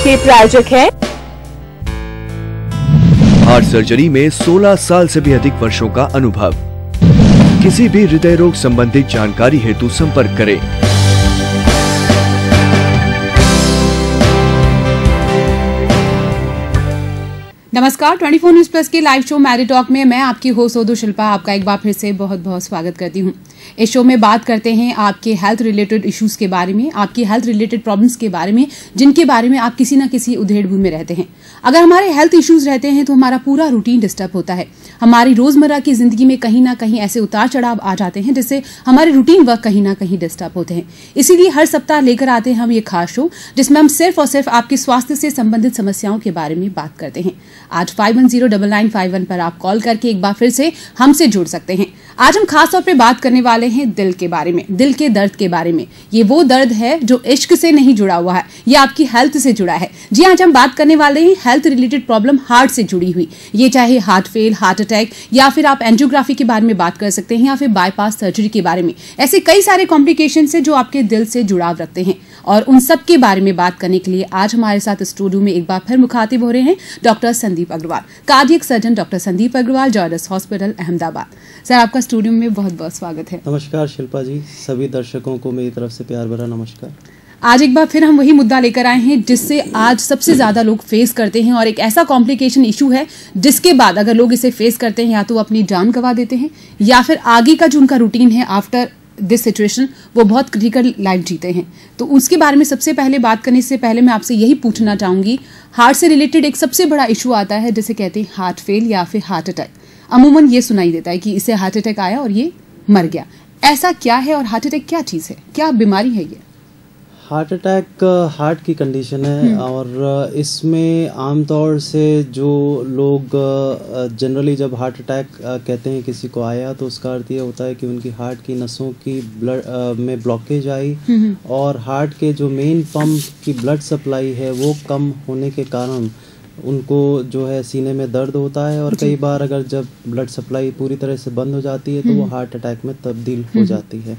के प्रायोजक हैं हार्ट सर्जरी में 16 साल से भी अधिक वर्षों का अनुभव। किसी भी हृदय रोग संबंधित जानकारी हेतु संपर्क करें। नमस्कार, 24 न्यूज प्लस के लाइव शो मैरी टॉक में मैं आपकी होस्ट ओदू शिल्पा आपका एक बार फिर से बहुत बहुत स्वागत करती हूँ। इस शो में बात करते हैं आपके हेल्थ रिलेटेड इश्यूज के बारे में, आपकी हेल्थ रिलेटेड प्रॉब्लम्स के बारे में, जिनके बारे में आप किसी ना किसी उधेड़-बुन में रहते हैं। अगर हमारे हेल्थ इश्यूज रहते हैं तो हमारा पूरा रूटीन डिस्टर्ब होता है। हमारी रोजमर्रा की जिंदगी में कहीं ना कहीं ऐसे उतार चढ़ाव आ जाते हैं जिससे हमारे रूटीन वर्क कहीं ना कहीं डिस्टर्ब होते हैं। इसीलिए हर सप्ताह लेकर आते हैं हम ये खास शो जिसमें हम सिर्फ और सिर्फ आपके स्वास्थ्य से संबंधित समस्याओं के बारे में बात करते हैं। आज 51099151 पर आप कॉल करके एक बार फिर से हमसे जुड़ सकते हैं। आज हम खास तौर पे बात करने वाले हैं दिल के बारे में, दिल के दर्द के बारे में। ये वो दर्द है जो इश्क से नहीं जुड़ा हुआ है, ये आपकी हेल्थ से जुड़ा है। जी आज हम बात करने वाले हैं हेल्थ रिलेटेड प्रॉब्लम हार्ट से जुड़ी हुई। ये चाहे हार्ट फेल, हार्ट अटैक या फिर आप एंजियोग्राफी के बारे में बात कर सकते हैं या फिर बाईपास सर्जरी के बारे में। ऐसे कई सारे कॉम्प्लिकेशन है जो आपके दिल से जुड़ाव रखते हैं और उन सब के बारे में बात करने के लिए आज हमारे साथ स्टूडियो में एक बार फिर मुखातिब हो रहे हैं doctor Sandeep Agarwal, cardiac surgeon doctor Sandeep Agarwal, Zydus hospital Ahmedabad. Sir आपका स्टूडियो में बहुत बहुत स्वागत है। नमस्कार शिल्पा जी, सभी दर्शकों को मेरी तरफ से प्यार भरा नमस्कार। आज एक बार फिर हम वही मुद्दा लेकर आए हैं जिससे आज सबसे ज्यादा लोग फेस करते हैं और एक ऐसा कॉम्प्लिकेशन इशू है जिसके बाद अगर लोग इसे फेस करते हैं या तो वो अपनी जान गंवा देते हैं या फिर आगे का जो उनका रूटीन है आफ्टर दिस सिचुएशन वो बहुत क्रिटिकल लाइफ जीते हैं। तो उसके बारे में सबसे पहले बात करने से पहले मैं आपसे यही पूछना चाहूंगी, हार्ट से रिलेटेड एक सबसे बड़ा इशू आता है जिसे कहते हैं हार्ट फेल या फिर हार्ट अटैक। अमूमन ये सुनाई देता है कि इसे हार्ट अटैक आया और ये मर गया। ऐसा क्या है और हार्ट अटैक क्या चीज़ है, क्या बीमारी है ये? हार्ट अटैक हार्ट की कंडीशन है और इसमें आमतौर से जो लोग जनरली जब हार्ट अटैक कहते हैं किसी को आया तो उसका अर्थ ये होता है कि उनकी हार्ट की नसों की ब्लड में ब्लॉकेज आई और हार्ट के जो मेन पंप की ब्लड सप्लाई है वो कम होने के कारण उनको जो है सीने में दर्द होता है और कई बार अगर जब ब्लड सप्लाई पूरी तरह से बंद हो जाती है तो वो हार्ट अटैक में तब्दील हो जाती है।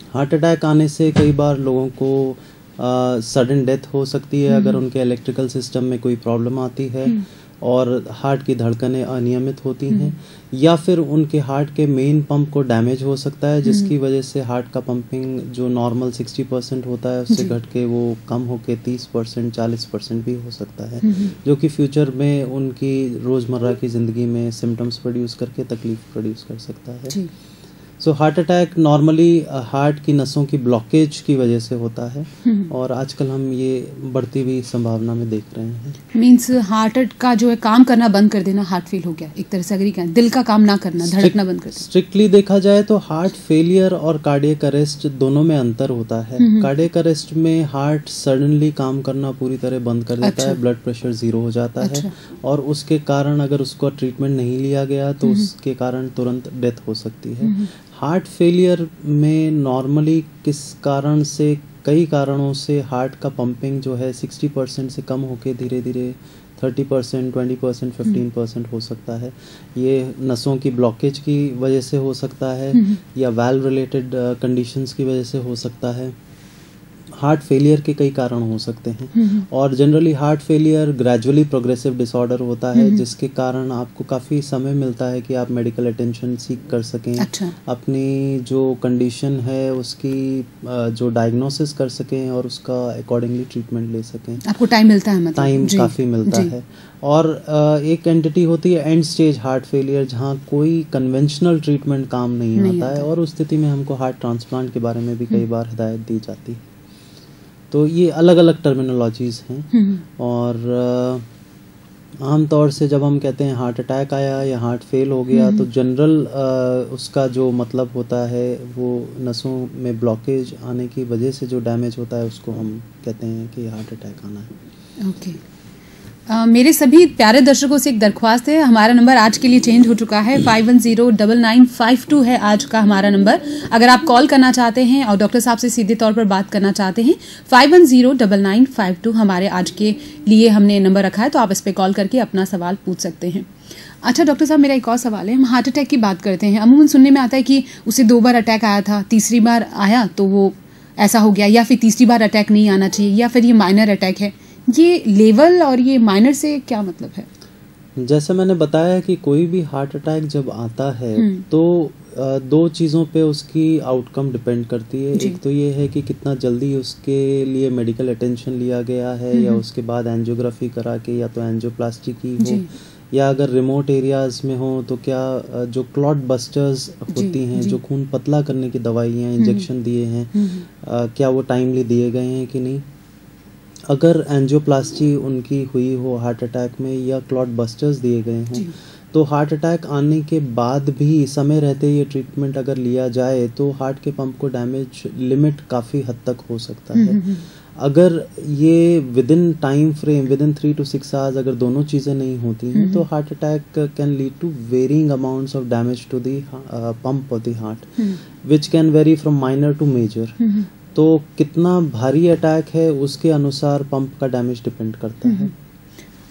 हार्ट अटैक आने से कई बार लोगों को सडन डेथ हो सकती है अगर उनके इलेक्ट्रिकल सिस्टम में कोई प्रॉब्लम आती है और हार्ट की धड़कनें अनियमित होती हैं या फिर उनके हार्ट के मेन पंप को डैमेज हो सकता है जिसकी वजह से हार्ट का पंपिंग जो नॉर्मल 60% होता है उससे घट के वो कम होके 30% 40% भी हो सकता है जो कि फ्यूचर में उनकी रोज़मर्रा की ज़िंदगी में सिम्टम्स प्रोड्यूस करके तकलीफ प्रोड्यूस कर सकता है। So heart attack normally heart की नसों की ब्लॉकेज की वजह से होता है और आजकल हम ये बढ़ती हुई संभावना में देख रहे हैं। मींस हार्ट का जो है काम करना बंद कर देना हार्ट फेल हो गया, एक तरह से अगर कहें दिल का काम ना करना, धड़कना बंद कर देना। स्ट्रिक्टली देखा जाए तो हार्ट फेलियर और कार्डियक अरेस्ट दोनों में अंतर होता है। कार्डियक अरेस्ट में हार्ट सडनली काम करना पूरी तरह बंद कर देता है, ब्लड प्रेशर 0 हो जाता है और उसके कारण अगर उसको ट्रीटमेंट नहीं लिया गया तो उसके कारण तुरंत डेथ हो सकती है। हार्ट फेलियर में नॉर्मली किस कारण से, कई कारणों से हार्ट का पंपिंग जो है 60% से कम होके धीरे धीरे 30%, 20%, 15% हो सकता है। ये नसों की ब्लॉकेज की वजह से हो सकता है या वाल्व रिलेटेड कंडीशंस की वजह से हो सकता है। हार्ट फेलियर के कई कारण हो सकते हैं और generally heart failure gradually progressive disorder होता है जिसके कारण आपको काफ़ी समय मिलता है कि आप मेडिकल अटेंशन सीख कर सकें। अपनी जो कंडीशन है उसकी जो डायग्नोसिस कर सकें और उसका अकॉर्डिंगली ट्रीटमेंट ले सकें। आपको टाइम मिलता है, मतलब टाइम काफ़ी मिलता है। और एक एंटिटी होती है एंड स्टेज हार्ट फेलियर जहाँ कोई कन्वेंशनल ट्रीटमेंट काम नहीं आता है और उस स्थिति में हमको हार्ट ट्रांसप्लांट के बारे में भी कई बार हिदायत दी जाती है। तो ये अलग अलग टर्मिनोलॉजीज़ हैं और आमतौर से जब हम कहते हैं हार्ट अटैक आया या हार्ट फेल हो गया तो जनरल उसका जो मतलब होता है वो नसों में ब्लॉकेज आने की वजह से जो डैमेज होता है उसको हम कहते हैं कि हार्ट अटैक आना है। ओके। मेरे सभी प्यारे दर्शकों से एक दरख्वास्त है, हमारा नंबर आज के लिए चेंज हो चुका है, 51099152 है आज का हमारा नंबर। अगर आप कॉल करना चाहते हैं और डॉक्टर साहब से सीधे तौर पर बात करना चाहते हैं 51099152 हमारे आज के लिए हमने नंबर रखा है, तो आप इस पर कॉल करके अपना सवाल पूछ सकते हैं। अच्छा डॉक्टर साहब, मेरा एक और सवाल है, हम हार्ट अटैक की बात करते हैं, अमूमन सुनने में आता है कि उसे 2 बार अटैक आया था, तीसरी बार आया तो वो ऐसा हो गया, या फिर तीसरी बार अटैक नहीं आना चाहिए, या फिर ये माइनर अटैक है, ये लेवल और ये माइनर से क्या मतलब है? जैसे मैंने बताया कि कोई भी हार्ट अटैक जब आता है तो दो चीज़ों पे उसकी आउटकम डिपेंड करती है। एक तो ये है कि कितना जल्दी उसके लिए मेडिकल अटेंशन लिया गया है, या उसके बाद एंजियोग्राफी करा के या तो एंजियोप्लास्टी की हो, या अगर रिमोट एरियाज में हो तो क्या जो क्लॉट बस्टर्स होती हैं, जो खून पतला करने की दवाइयाँ इंजेक्शन दिए हैं, क्या वो टाइमली दिए गए हैं कि नहीं। अगर एंजियोप्लास्टी उनकी हुई हो हार्ट अटैक में या क्लॉट बस्टर्स दिए गए हों, तो हार्ट अटैक आने के बाद भी समय रहते ये ट्रीटमेंट अगर लिया जाए तो हार्ट के पंप को डैमेज लिमिट काफ़ी हद तक हो सकता है। अगर ये within time frame, within 3 to 6 hours अगर दोनों चीज़ें नहीं होती हैं तो heart attack can lead to varying amounts of damage to the pump of the heart, which can vary from minor to major. तो कितना भारी अटैक है उसके अनुसार पंप का डैमेज डिपेंड करता है।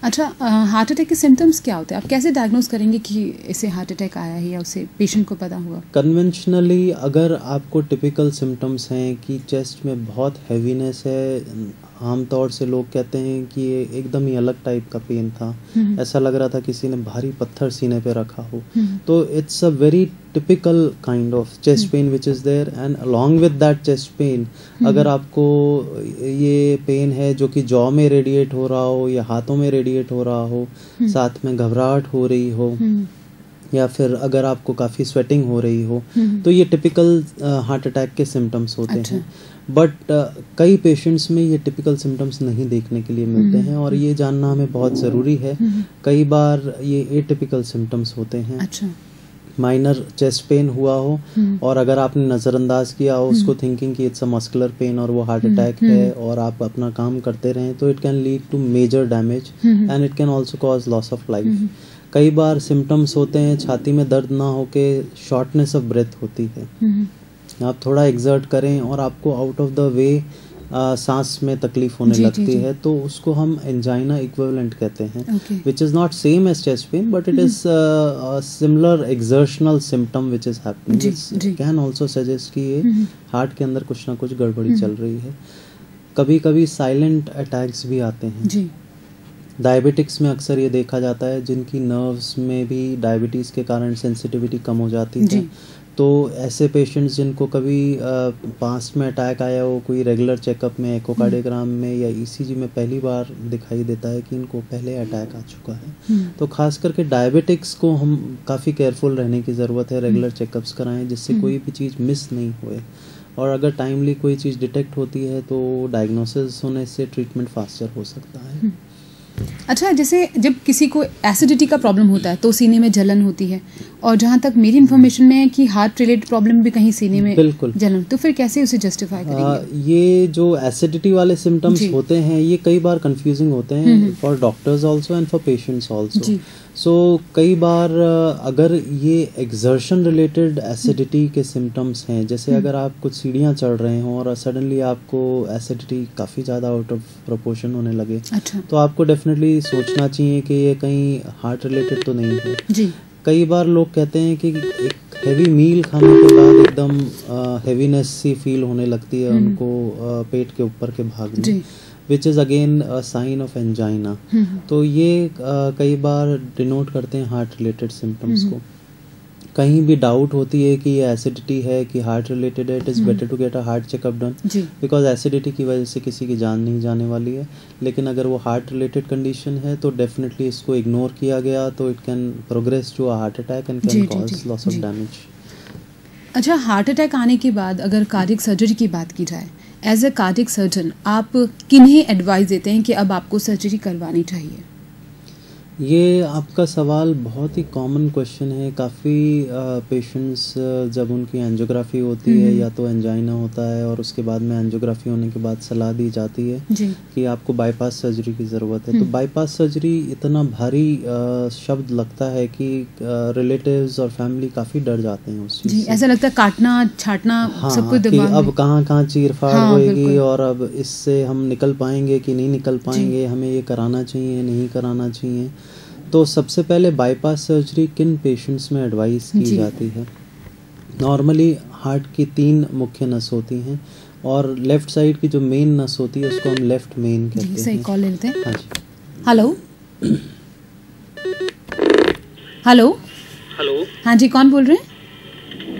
अच्छा, हार्ट अटैक के सिम्टम्स क्या होते हैं? आप कैसे डायग्नोस करेंगे कि इसे हार्ट अटैक आया है या उसे पेशेंट को पता हुआ? कन्वेंशनली अगर आपको टिपिकल सिम्टम्स हैं कि चेस्ट में बहुत हैवीनेस है, आमतौर से लोग कहते हैं कि ये एकदम ही अलग टाइप का पेन था, ऐसा लग रहा था किसी ने भारी पत्थर सीने पे रखा हो, तो it's a very typical kind of chest pain which is there. And along with that chest pain अगर आपको ये पेन है जो कि जॉ में रेडिएट हो रहा हो या हाथों में रेडिएट हो रहा हो, साथ में घबराहट हो रही हो, या फिर अगर आपको काफ़ी स्वेटिंग हो रही हो, तो ये टिपिकल हार्ट अटैक के सिम्टम्स होते हैं। बट कई पेशेंट्स में ये टिपिकल सिम्टम्स नहीं देखने के लिए मिलते हैं, और ये जानना हमें बहुत ज़रूरी है। कई बार ये एटिपिकल सिम्टम्स होते हैं। अच्छा। माइनर चेस्ट पेन हुआ हो और अगर आपने नज़रअंदाज किया हो उसको थिंकिंग कि इट्स अ मस्कुलर पेन और वो हार्ट अटैक है, और आप अपना काम करते रहें, तो it can lead to major damage and it can also cause loss of life. कई बार सिम्टम्स होते हैं छाती में दर्द ना होके शॉर्टनेस ऑफ ब्रेथ होती है, आप थोड़ा एग्जर्ट करें और आपको आउट ऑफ द वे सांस में तकलीफ होने लगती है, तो उसको हम एंजाइना इक्विवेलेंट कहते हैं, which is not same as chest pain but it is similar exertional symptom which is happening. Can also suggest कि ये हार्ट के अंदर कुछ ना कुछ गड़बड़ी चल रही है। कभी कभी साइलेंट अटैक्स भी आते हैं। डायबिटिक्स में अक्सर ये देखा जाता है जिनकी नर्व्स में भी डायबिटीज़ के कारण सेंसिटिविटी कम हो जाती है, तो ऐसे पेशेंट्स जिनको कभी पास्ट में अटैक आया हो, कोई रेगुलर चेकअप में, एकोकार्डियोग्राम में या ईसीजी में पहली बार दिखाई देता है कि इनको पहले अटैक आ चुका है, तो खास करके डायबिटिक्स को हम काफ़ी केयरफुल रहने की ज़रूरत है। रेगुलर चेकअप्स कराएं जिससे कोई भी चीज़ मिस नहीं होए, और अगर टाइमली कोई चीज़ डिटेक्ट होती है तो डायग्नोसिस होने से ट्रीटमेंट फास्टर हो सकता है। अच्छा, जैसे जब किसी को एसिडिटी का प्रॉब्लम होता है तो सीने में जलन होती है, और जहाँ तक मेरी इन्फॉर्मेशन में है कि हार्ट रिलेटेड प्रॉब्लम भी कहीं सीने में जलन, तो फिर कैसे उसे जस्टिफाई करेंगे? ये जो एसिडिटी वाले सिम्टम्स होते हैं ये कई बार कंफ्यूजिंग होते हैं for doctors also and for patients also. So कई बार अगर ये एक्सर्शन रिलेटेड एसिडिटी के सिम्टम्स हैं, जैसे अगर आप कुछ सीढ़ियाँ चढ़ रहे हों और सडनली आपको एसिडिटी काफ़ी ज़्यादा आउट ऑफ प्रोपोर्शन होने लगे, तो आपको डेफिनेटली सोचना चाहिए कि ये कहीं हार्ट रिलेटेड तो नहीं है। कई बार लोग कहते हैं कि एक हेवी मील खाने के बाद एकदम हेवीनेस सी फील होने लगती है उनको पेट के ऊपर के भाग में, which is again a sign of angina. तो ये कई बार डिनोट करते हैं हार्ट रिलेटेड सिम्टम्स को। कहीं भी डाउट होती है कि ये एसिडिटी है कि हार्ट रिलेटेड है, it is better to get a heart checkup done, because acidity की वजह से किसी की जान नहीं जाने वाली है। लेकिन अगर वो हार्ट रिलेटेड कंडीशन है तो डेफिनेटली इसको इग्नोर किया गया तो it can progress to a heart attack and can cause loss of damage. अच्छा, हार्ट अटैक आने के बाद अगर कार्डियक सर्जरी की बात की जाए, एज अ कार्डियक सर्जन आप किन्हें एडवाइस देते हैं कि अब आपको सर्जरी करवानी चाहिए? ये आपका सवाल बहुत ही कॉमन क्वेश्चन है। काफ़ी पेशेंट्स जब उनकी एंजियोग्राफी होती है या तो एंजाइना होता है और उसके बाद में एंजियोग्राफी होने के बाद सलाह दी जाती है कि आपको बाईपास सर्जरी की ज़रूरत है। तो बाईपास सर्जरी इतना भारी शब्द लगता है कि रिलेटिव्स और फैमिली काफ़ी डर जाते हैं उस चीज़ से। ऐसा लगता है काटना छाटना सब कुछ दिमाग में, अब कहाँ चीर फाड़ होएगी और अब इससे हम निकल पाएंगे कि नहीं निकल पाएंगे, हमें ये कराना चाहिए नहीं कराना चाहिए। तो सबसे पहले बाईपास सर्जरी किन पेशेंट्स में एडवाइस की जाती है? नॉर्मली हार्ट की 3 मुख्य नस होती हैं, और लेफ्ट साइड की जो मेन नस होती है उसको हम लेफ्ट मेन कहते हैं। सही, कॉल लेते हैं। हाँ जी। Hello hello hello. हाँ जी, कौन बोल रहे हैं?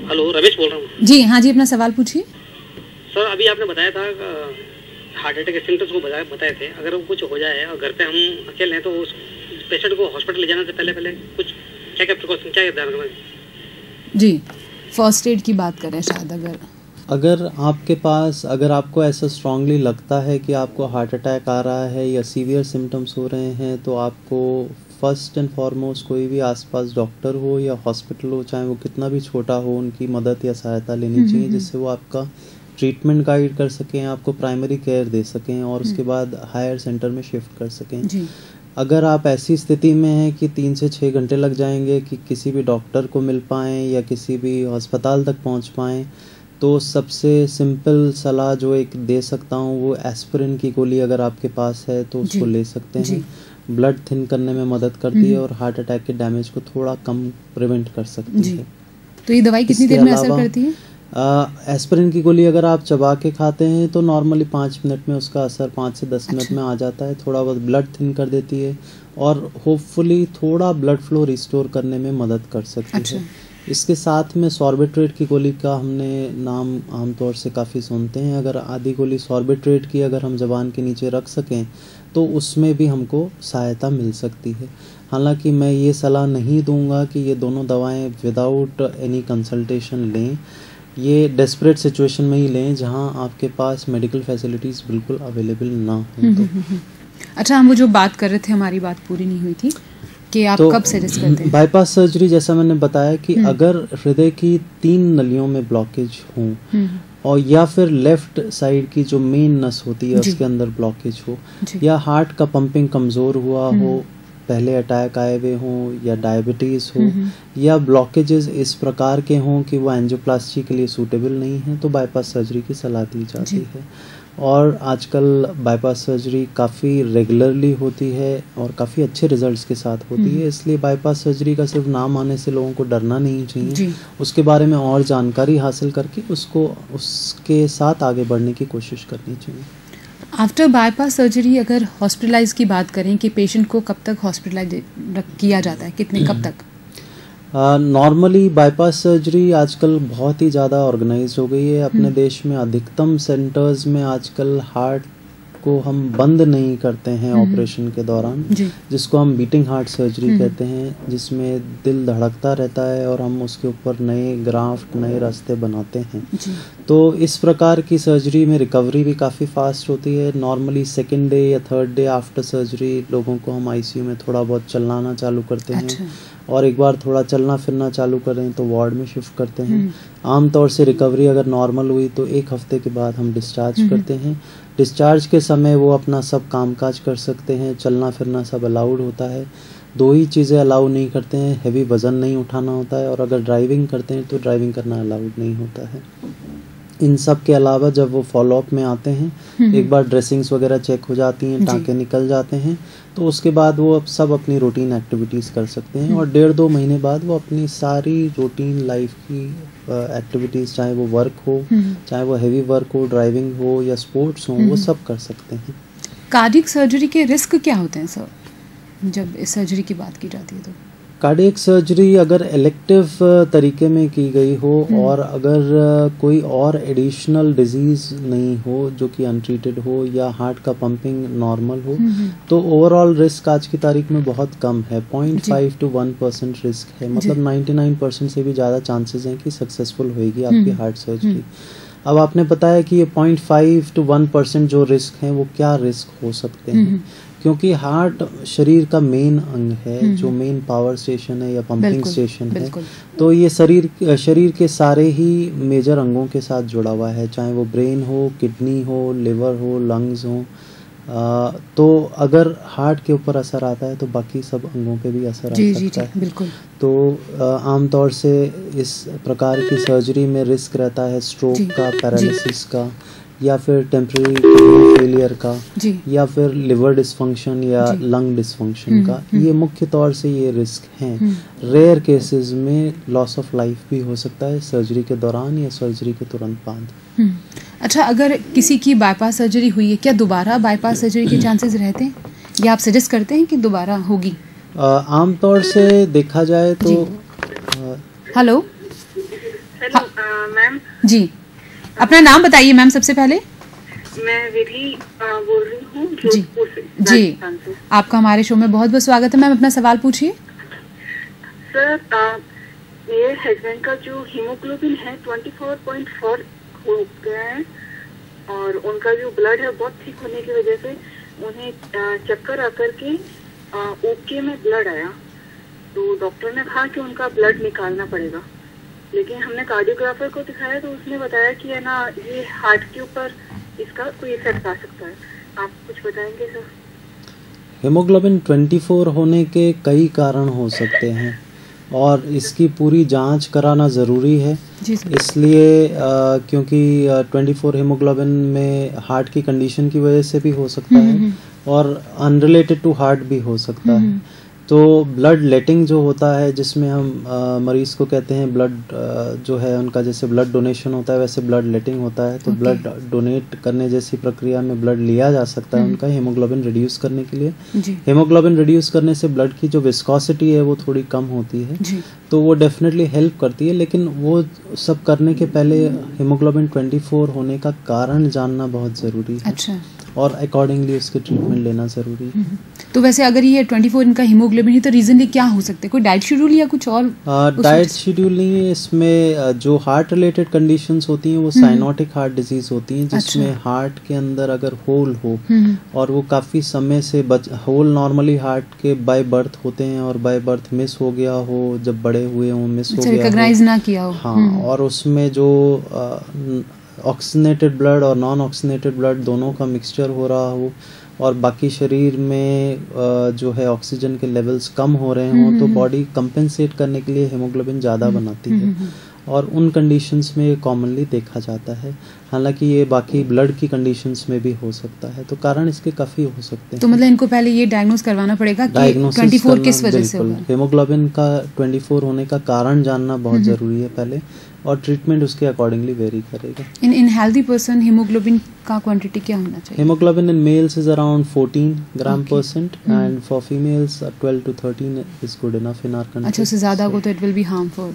हेलो, रमेश बोल रहा हूँ। जी हाँ जी, अपना सवाल पूछिए। सर, अभी आपने बताया था हार्ट अटैक के सिम्टम्स को बताए थे। अगर वो कुछ हो जाए और घर पे हम अकेले हैं तो उस पेशेंट को हॉस्पिटल ले जाने से पहले कुछ क्या प्रिकॉशन, क्या ध्यान रखना है? जी, फर्स्ट एड की बात करें शायद। अगर आपके पास, अगर आपको ऐसा स्ट्रांगली लगता है कि आपको हार्ट अटैक आ रहा है या सीवियर सिम्टम्स हो रहे हैं, तो आपको फर्स्ट एंड फॉरमोस्ट कोई भी आसपास डॉक्टर हो या हॉस्पिटल हो, चाहे वो कितना भी छोटा हो, उनकी मदद या सहायता लेनी चाहिए, जिससे वो आपका ट्रीटमेंट गाइड कर सकें, आपको प्राइमरी केयर दे सकें और उसके बाद हायर सेंटर में शिफ्ट कर सकें। अगर आप ऐसी स्थिति में हैं कि 3 से 6 घंटे लग जाएंगे कि किसी भी डॉक्टर को मिल पाएँ या किसी भी अस्पताल तक पहुंच पाएँ, तो सबसे सिंपल सलाह जो एक दे सकता हूँ वो एस्पिरिन की गोली अगर आपके पास है तो उसको ले सकते हैं। ब्लड थिन करने में मदद करती है और हार्ट अटैक के डैमेज को थोड़ा कम प्रिवेंट कर सकती है। तो ये दवाई कितनी देर में असर करती है? एस्पिरिन की गोली अगर आप चबा के खाते हैं तो नॉर्मली 5 मिनट में उसका असर 5 से 10 मिनट में आ जाता है। थोड़ा बहुत ब्लड थिन कर देती है और होपफुली थोड़ा ब्लड फ्लो रिस्टोर करने में मदद कर सकती है। इसके साथ में सॉर्बिट्रेट की गोली का हमने नाम आमतौर से काफ़ी सुनते हैं। अगर आधी गोली सॉर्बिट्रेट की अगर हम ज़बान के नीचे रख सकें तो उसमें भी हमको सहायता मिल सकती है। हालांकि मैं ये सलाह नहीं दूंगा कि ये दोनों दवाएं विदाउट एनी कंसल्टेशन लें। ये डेस्परेट सिचुएशन में ही लें जहां आपके पास मेडिकल फैसिलिटीज़ बिल्कुल अवेलेबल ना हो। तो अच्छा, हम वो जो बात कर रहे थे, हमारी बात पूरी नहीं हुई थी कि आप कब सजेस्ट करते हैं? बाईपास सर्जरी, जैसा मैंने बताया कि अगर हृदय की 3 नलियों में ब्लॉकेज हो और या फिर लेफ्ट साइड की जो मेन नस होती है उसके अंदर ब्लॉकेज हो, या हार्ट का पंपिंग कमज़ोर हुआ हो, पहले अटैक आए हुए हों, या डायबिटीज़ हो, या ब्लॉकेजेस इस प्रकार के हों कि वो एंजियोप्लास्टी के लिए सूटेबल नहीं है, तो बाईपास सर्जरी की सलाह दी जाती है। और आजकल बाईपास सर्जरी काफ़ी रेगुलरली होती है और काफ़ी अच्छे रिजल्ट्स के साथ होती है। इसलिए बाईपास सर्जरी का सिर्फ नाम आने से लोगों को डरना नहीं चाहिए। उसके बारे में और जानकारी हासिल करके उसके साथ आगे बढ़ने की कोशिश करनी चाहिए। आफ्टर बाईपास सर्जरी अगर हॉस्पिटलाइज की बात करें कि पेशेंट को कब तक हॉस्पिटलाइज किया जाता है, कितने कब तक? नॉर्मली बाईपास सर्जरी आजकल बहुत ही ज़्यादा ऑर्गेनाइज हो गई है अपने देश में। अधिकतम सेंटर्स में आजकल हार्ट को हम बंद नहीं करते हैं ऑपरेशन के दौरान, जिसको हम बीटिंग हार्ट सर्जरी कहते हैं, जिसमें दिल धड़कता रहता है और हम उसके ऊपर नए ग्राफ्ट, नए रास्ते बनाते हैं। तो इस प्रकार की सर्जरी में रिकवरी भी काफ़ी फास्ट होती है। नॉर्मली 2nd डे या 3rd डे आफ्टर सर्जरी लोगों को हम आईसीयू में थोड़ा बहुत चलाना चालू करते हैं और एक बार थोड़ा चलना फिरना चालू करें तो वार्ड में शिफ्ट करते हैं। आमतौर से रिकवरी अगर नॉर्मल हुई तो 1 हफ्ते के बाद हम डिस्चार्ज करते हैं। डिस्चार्ज के समय वो अपना सब कामकाज कर सकते हैं, चलना फिरना सब अलाउड होता है। 2 ही चीज़ें अलाउ नहीं करते हैं, हैवी वज़न नहीं उठाना होता है और अगर ड्राइविंग करते हैं तो ड्राइविंग करना अलाउड नहीं होता है। इन सब के अलावा जब वो फॉलोअप में आते हैं, एक बार ड्रेसिंग्स वगैरह चेक हो जाती हैं, टाँके निकल जाते हैं, तो उसके बाद वो सब अपनी रूटीन एक्टिविटीज़ कर सकते हैं और 1.5-2 महीने बाद वो अपनी सारी रूटीन लाइफ की एक्टिविटीज़, चाहे वो वर्क हो, चाहे वो हैवी वर्क हो, ड्राइविंग हो या स्पोर्ट्स हो, वो सब कर सकते हैं। कार्डियक सर्जरी के रिस्क क्या होते हैं सर, जब इस सर्जरी की बात की जाती है? तो कार्डियक सर्जरी अगर इलेक्टिव तरीके में की गई हो और अगर कोई और एडिशनल डिजीज़ नहीं हो जो कि अनट्रीटेड हो या हार्ट का पंपिंग नॉर्मल हो, तो ओवरऑल रिस्क आज की तारीख में बहुत कम है। 0.5 to 1% रिस्क है, मतलब 99% से भी ज़्यादा चांसेस हैं कि सक्सेसफुल होएगी आपकी हार्ट सर्जरी। अब आपने बताया कि ये 0.5 to 1% जो रिस्क हैं वो क्या रिस्क हो सकते हैं, क्योंकि हार्ट शरीर का मेन अंग है, जो मेन पावर स्टेशन है या पंपिंग स्टेशन है, तो ये शरीर के सारे ही मेजर अंगों के साथ जुड़ा हुआ है, चाहे वो ब्रेन हो, किडनी हो, लिवर हो, लंग्स हो। तो अगर हार्ट के ऊपर असर आता है तो बाकी सब अंगों पे भी असर आ सकता है। बिल्कुल। तो आमतौर से इस प्रकार की सर्जरी में रिस्क रहता है स्ट्रोक का, पैरालिसिस का, या फिर टेम्परेरी किडनी फेलियर का जी। या फिर लिवर डिसफंक्शन या लंग डिसफंक्शन का, ये मुख्य तौर से ये रिस्क हैं। रेयर केसेस में लॉस ऑफ लाइफ भी हो सकता है सर्जरी के दौरान या सर्जरी के तुरंत बाद। अच्छा, अगर किसी की बाईपास सर्जरी हुई है, क्या दोबारा बाईपास सर्जरी के चांसेस रहते हैं या आप सजेस्ट करते हैं कि दोबारा होगी? आमतौर से देखा जाए तो हेलो मैम जी, अपना नाम बताइए मैम सबसे पहले। मैं विधि बोल रही हूँ जी जोधपुर से, जी, राजस्थान से। आपका हमारे शो में बहुत बहुत स्वागत है मैम, अपना सवाल पूछिए। सर मेरे हस्बैंड का जो हीमोग्लोबिन है 24.4 हो गया है और उनका जो ब्लड है बहुत थिक होने की वजह से उन्हें चक्कर आकर के ओके में ब्लड आया, तो डॉक्टर ने कहा कि उनका ब्लड निकालना पड़ेगा। लेकिन हमने कार्डियोग्राफर को दिखाया तो उसने बताया कि है ना ये हार्ट के ऊपर इसका कोई इफेक्ट आ सकता है। आप कुछ बताएंगे सर? हीमोग्लोबिन 24 होने के कई कारण हो सकते हैं और इसकी पूरी जांच कराना ज़रूरी है। इसलिए क्योंकि 24 हीमोग्लोबिन में हार्ट की कंडीशन की वजह से भी हो सकता है और अनरिलेटेड टू हार्ट भी हो सकता है। तो ब्लड लेटिंग जो होता है, जिसमें हम मरीज़ को कहते हैं ब्लड जो है उनका जैसे ब्लड डोनेशन होता है वैसे ब्लड लेटिंग होता है। तो ब्लड डोनेट करने जैसी प्रक्रिया में ब्लड लिया जा सकता है उनका हीमोग्लोबिन रिड्यूस करने के लिए। हीमोग्लोबिन रिड्यूस करने से ब्लड की जो विस्कोसिटी है वो थोड़ी कम होती है, तो वो डेफिनेटली हेल्प करती है। लेकिन वो सब करने के पहले हीमोग्लोबिन 24 होने का कारण जानना बहुत ज़रूरी है। अच्छा। और अकॉर्डिंगली उसके ट्रीटमेंट लेना ज़रूरी है। तो वैसे अगर ये 24 इनका हीमोग्लोबिन है तो रीजनली क्या हो सकते हैं? कोई डाइट शेड्यूल या कुछ और? डाइट शेड्यूल नहीं है इसमें। जो हार्ट रिलेटेड कंडीशंस होती हैं वो साइनोटिक हार्ट डिजीज होती हैं, जिसमें हार्ट के अंदर अगर होल हो और वो काफ़ी समय से होल नॉर्मली हार्ट के बाय बर्थ होते हैं और बाय बर्थ मिस हो गया हो, जब बड़े हुए हों मिस हो गया, रिकॉग्नाइज ना किया हो। हाँ, और उसमें जो ऑक्सीनेटेड ब्लड और नॉन ऑक्सीनेटेड ब्लड दोनों का मिक्सचर हो रहा हो और बाकी शरीर में जो है ऑक्सीजन के लेवल्स कम हो रहे हों, तो बॉडी कंपेंसेट करने के लिए हीमोग्लोबिन ज़्यादा बनाती है और उन कंडीशंस में कॉमनली देखा जाता है। हालांकि ये बाकी ब्लड की कंडीशंस में भी हो सकता है, तो कारण इसके काफ़ी हो सकते हैं। तो मतलब इनको पहले ये डायग्नोस करवाना पड़ेगा कि 24 किस वजह से होगा? हीमोग्लोबिन का 24 होने का कारण जानना बहुत ज़रूरी है पहले, और ट्रीटमेंट उसके अकॉर्डिंगली वेरी करेगा। इन हेल्दी पर्सन हीमोग्लोबिन का क्वांटिटी क्या होना चाहिए? Hemoglobin in males is around 14 gram percent and for females 12 to 13 is good enough in our country. अच्छा, उससे ज़्यादा हो तो it will be harmful.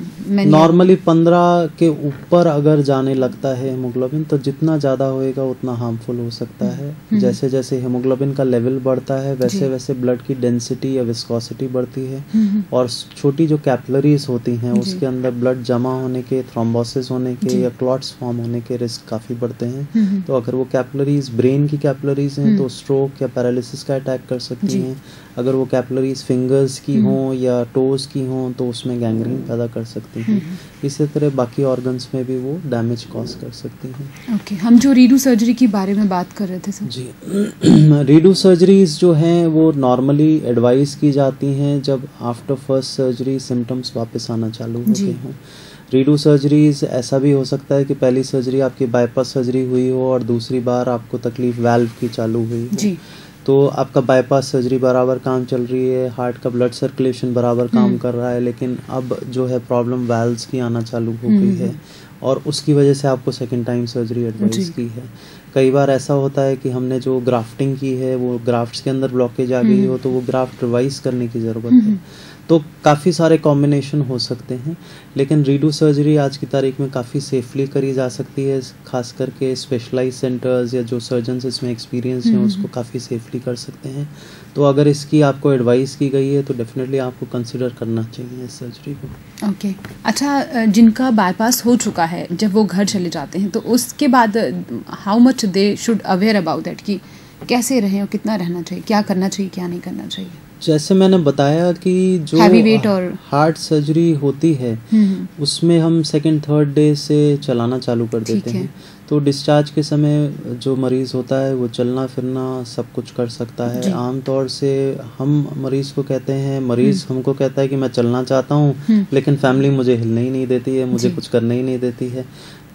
Normally 15 के ऊपर अगर जाने लगता है हीमोग्लोबिन, तो जितना ज़्यादा होएगा उतना हार्मफुल हो सकता है। जैसे जैसे हीमोग्लोबिन का लेवल बढ़ता है वैसे वैसे ब्लड की डेंसिटी या विस्कोसिटी बढ़ती है और छोटी जो कैपिलरीज होती हैं उसके अंदर ब्लड जमा होने के, थ्रोम्बोसिस होने के या क्लॉट्स फॉर्म होने के रिस्क काफ़ी बढ़ते हैं। तो अगर वो कैपिलरीज ब्रेन की कैपिलरीज हैं तो स्ट्रोक या पैरालिसिस का अटैक कर सकती हैं। अगर वो कैपिलरीज फिंगर्स की हों या टोज की हों तो उसमें गैंग्रीन पैदा कर सकती हैं। इसी तरह बाकी ऑर्गन्स में भी वो डैमेज कॉज कर सकती हैं। ओके, हम जो रीडू सर्जरी के बारे में बात कर रहे थे सर। जी, रीडू सर्जरीज जो हैं वो नॉर्मली एडवाइस की जाती हैं जब आफ्टर फर्स्ट सर्जरी सिम्टम्स वापस आना चालू होते हैं। रीडू सर्जरीज ऐसा भी हो सकता है कि पहली सर्जरी आपकी बाईपास सर्जरी हुई हो और दूसरी बार आपको तकलीफ वाल्व की चालू हुई हो, तो आपका बाईपास सर्जरी बराबर काम चल रही है, हार्ट का ब्लड सर्कुलेशन बराबर काम कर रहा है, लेकिन अब जो है प्रॉब्लम वाल्व्स की आना चालू हो गई है और उसकी वजह से आपको सेकंड टाइम सर्जरी एडवाइस की है। कई बार ऐसा होता है कि हमने जो ग्राफ्टिंग की है वो ग्राफ्ट्स के अंदर ब्लॉकेज आ गई हो तो वो ग्राफ्ट रिवाइज करने की ज़रूरत है। तो काफ़ी सारे कॉम्बिनेशन हो सकते हैं, लेकिन रीडू सर्जरी आज की तारीख में काफ़ी सेफली करी जा सकती है। खास करके स्पेशलाइज सेंटर्स या जो सर्जन्स इसमें एक्सपीरियंस हैं उसको काफ़ी सेफली कर सकते हैं। तो अगर इसकी आपको एडवाइस की गई है तो डेफिनेटली आपको कंसिडर करना चाहिए इस सर्जरी को। ओके, अच्छा, जिनका बाईपास हो चुका है जब वो घर चले जाते हैं तो उसके बाद how much they should aware about that कि कैसे रहें और कितना रहना चाहिए, क्या करना चाहिए, क्या नहीं करना चाहिए? जैसे मैंने बताया कि जो हार्ट सर्जरी होती है उसमें हम सेकंड थर्ड डे से चलाना चालू कर देते हैं। तो डिस्चार्ज के समय जो मरीज़ होता है वो चलना फिरना सब कुछ कर सकता है। आमतौर से हम मरीज़ को कहते हैं, मरीज़ हमको कहता है कि मैं चलना चाहता हूँ लेकिन फैमिली मुझे हिलने ही नहीं देती है, मुझे कुछ करने ही नहीं देती है।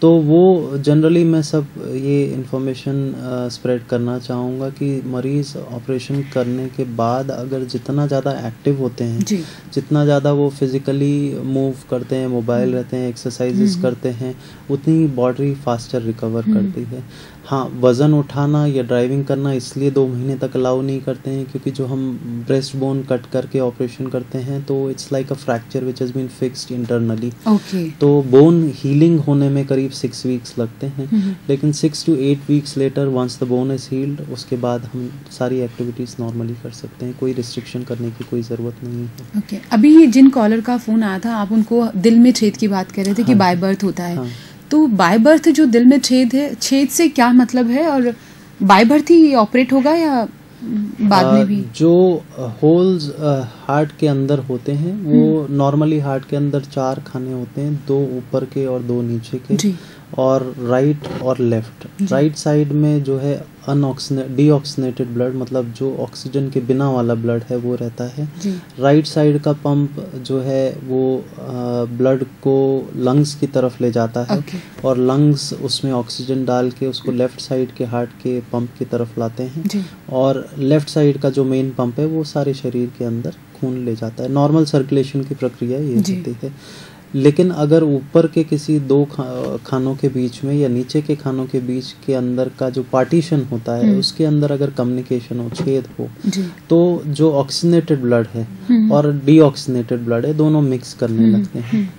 तो वो जनरली मैं सब ये इन्फॉर्मेशन स्प्रेड करना चाहूँगा कि मरीज़ ऑपरेशन करने के बाद अगर जितना ज़्यादा एक्टिव होते हैं, जितना ज़्यादा वो फिज़िकली मूव करते हैं, मोबाइल रहते हैं, एक्सरसाइजेस करते हैं, उतनी बॉडी फास्टर रिकवर करती है। हाँ, वज़न उठाना या ड्राइविंग करना इसलिए 2 महीने तक अलाउ नहीं करते हैं क्योंकि जो हम ब्रेस्ट बोन कट करके ऑपरेशन करते हैं तो it's like a fracture which has been fixed internally. तो बोन हीलिंग होने में करीब 6 वीक्स लगते हैं, लेकिन 6 to 8 weeks later once the bone is healed, उसके बाद हम सारी एक्टिविटीज़ नॉर्मली कर सकते हैं, कोई रिस्ट्रिक्शन करने की कोई ज़रूरत नहीं है। ओके, अभी जिन कॉलर का फ़ोन आया था आप उनको दिल में छेद की बात कर रहे थे कि बाय बर्थ होता है, तो बाय बर्थ जो दिल में छेद है, छेद से क्या मतलब है और बाय बर्थ ही ऑपरेट होगा या बाद में भी? जो होल्स हार्ट के अंदर होते हैं वो नॉर्मली हार्ट के अंदर 4 खाने होते हैं, 2 ऊपर के और 2 नीचे के, और राइट और लेफ्ट। राइट साइड में जो है डीऑक्सीनेटेड ब्लड, मतलब जो ऑक्सीजन के बिना वाला ब्लड है वो रहता है। राइट साइड का पंप जो है वो ब्लड को लंग्स की तरफ ले जाता है और लंग्स उसमें ऑक्सीजन डाल के उसको लेफ्ट साइड के हार्ट के पंप की तरफ लाते हैं, और लेफ्ट साइड का जो मेन पंप है वो सारे शरीर के अंदर खून ले जाता है। नॉर्मल सर्कुलेशन की प्रक्रिया ये होती है। लेकिन अगर ऊपर के किसी 2 खानों के बीच में या नीचे के खानों के बीच के अंदर का जो पार्टीशन होता है उसके अंदर अगर कम्युनिकेशन हो, छेद हो, तो जो ऑक्सीनेटेड ब्लड है और डीऑक्सीनेटेड ब्लड है दोनों मिक्स करने लगते हैं।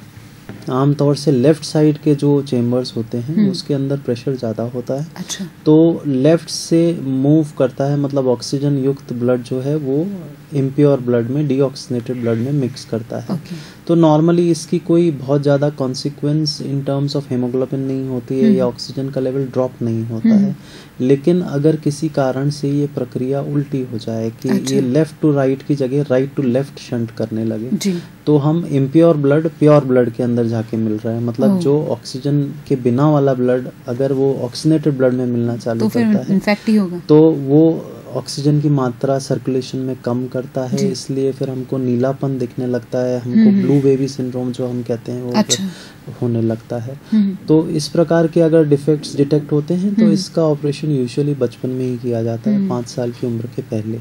आमतौर से लेफ्ट साइड के जो चेम्बर्स होते हैं उसके अंदर प्रेशर ज़्यादा होता है। अच्छा। तो लेफ्ट से मूव करता है, मतलब ऑक्सीजन युक्त ब्लड जो है वो इम्प्योर ब्लड में, डीऑक्सीनेटेड ब्लड में मिक्स करता है। तो नॉर्मली इसकी कोई बहुत ज़्यादा consequence in terms of haemoglobin नहीं होती है या ऑक्सीजन का लेवल ड्रॉप नहीं होता है। लेकिन अगर किसी कारण से ये प्रक्रिया उल्टी हो जाए कि ये लेफ्ट टू राइट की जगह राइट टू लेफ्ट शंट करने लगे, तो हम इम्प्योर ब्लड प्योर ब्लड के अंदर जाके मिल रहा है। मतलब जो ऑक्सीजन के बिना वाला ब्लड अगर वो ऑक्सीनेटेड ब्लड में मिलना चालू करता है इन्फेक्ट ही होगा, तो वो ऑक्सीजन की मात्रा सर्कुलेशन में कम करता है, इसलिए फिर हमको नीलापन दिखने लगता है, हमको ब्लू बेबी सिंड्रोम जो हम कहते हैं वो होने लगता है। तो इस प्रकार के अगर डिफेक्ट्स डिटेक्ट होते हैं तो इसका ऑपरेशन यूजुअली बचपन में ही किया जाता है, 5 साल की उम्र के पहले,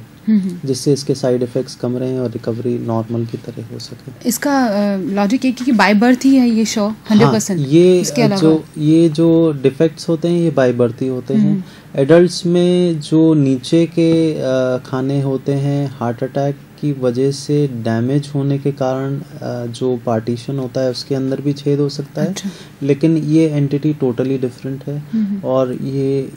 जिससे इसके साइड इफेक्ट्स कम रहें और रिकवरी नॉर्मल की तरह हो सके। इसका लॉजिक है कि बाय बर्थ ही है ये शो 100%। ये जो डिफेक्ट्स होते हैं ये बाय बर्थ ही होते हैं। एडल्ट्स में जो नीचे के खाने होते हैं हार्ट अटैक की वजह से डैमेज होने के कारण जो पार्टीशन होता है उसके अंदर भी छेद हो सकता है। लेकिन ये एंटिटी टोटली डिफरेंट है और ये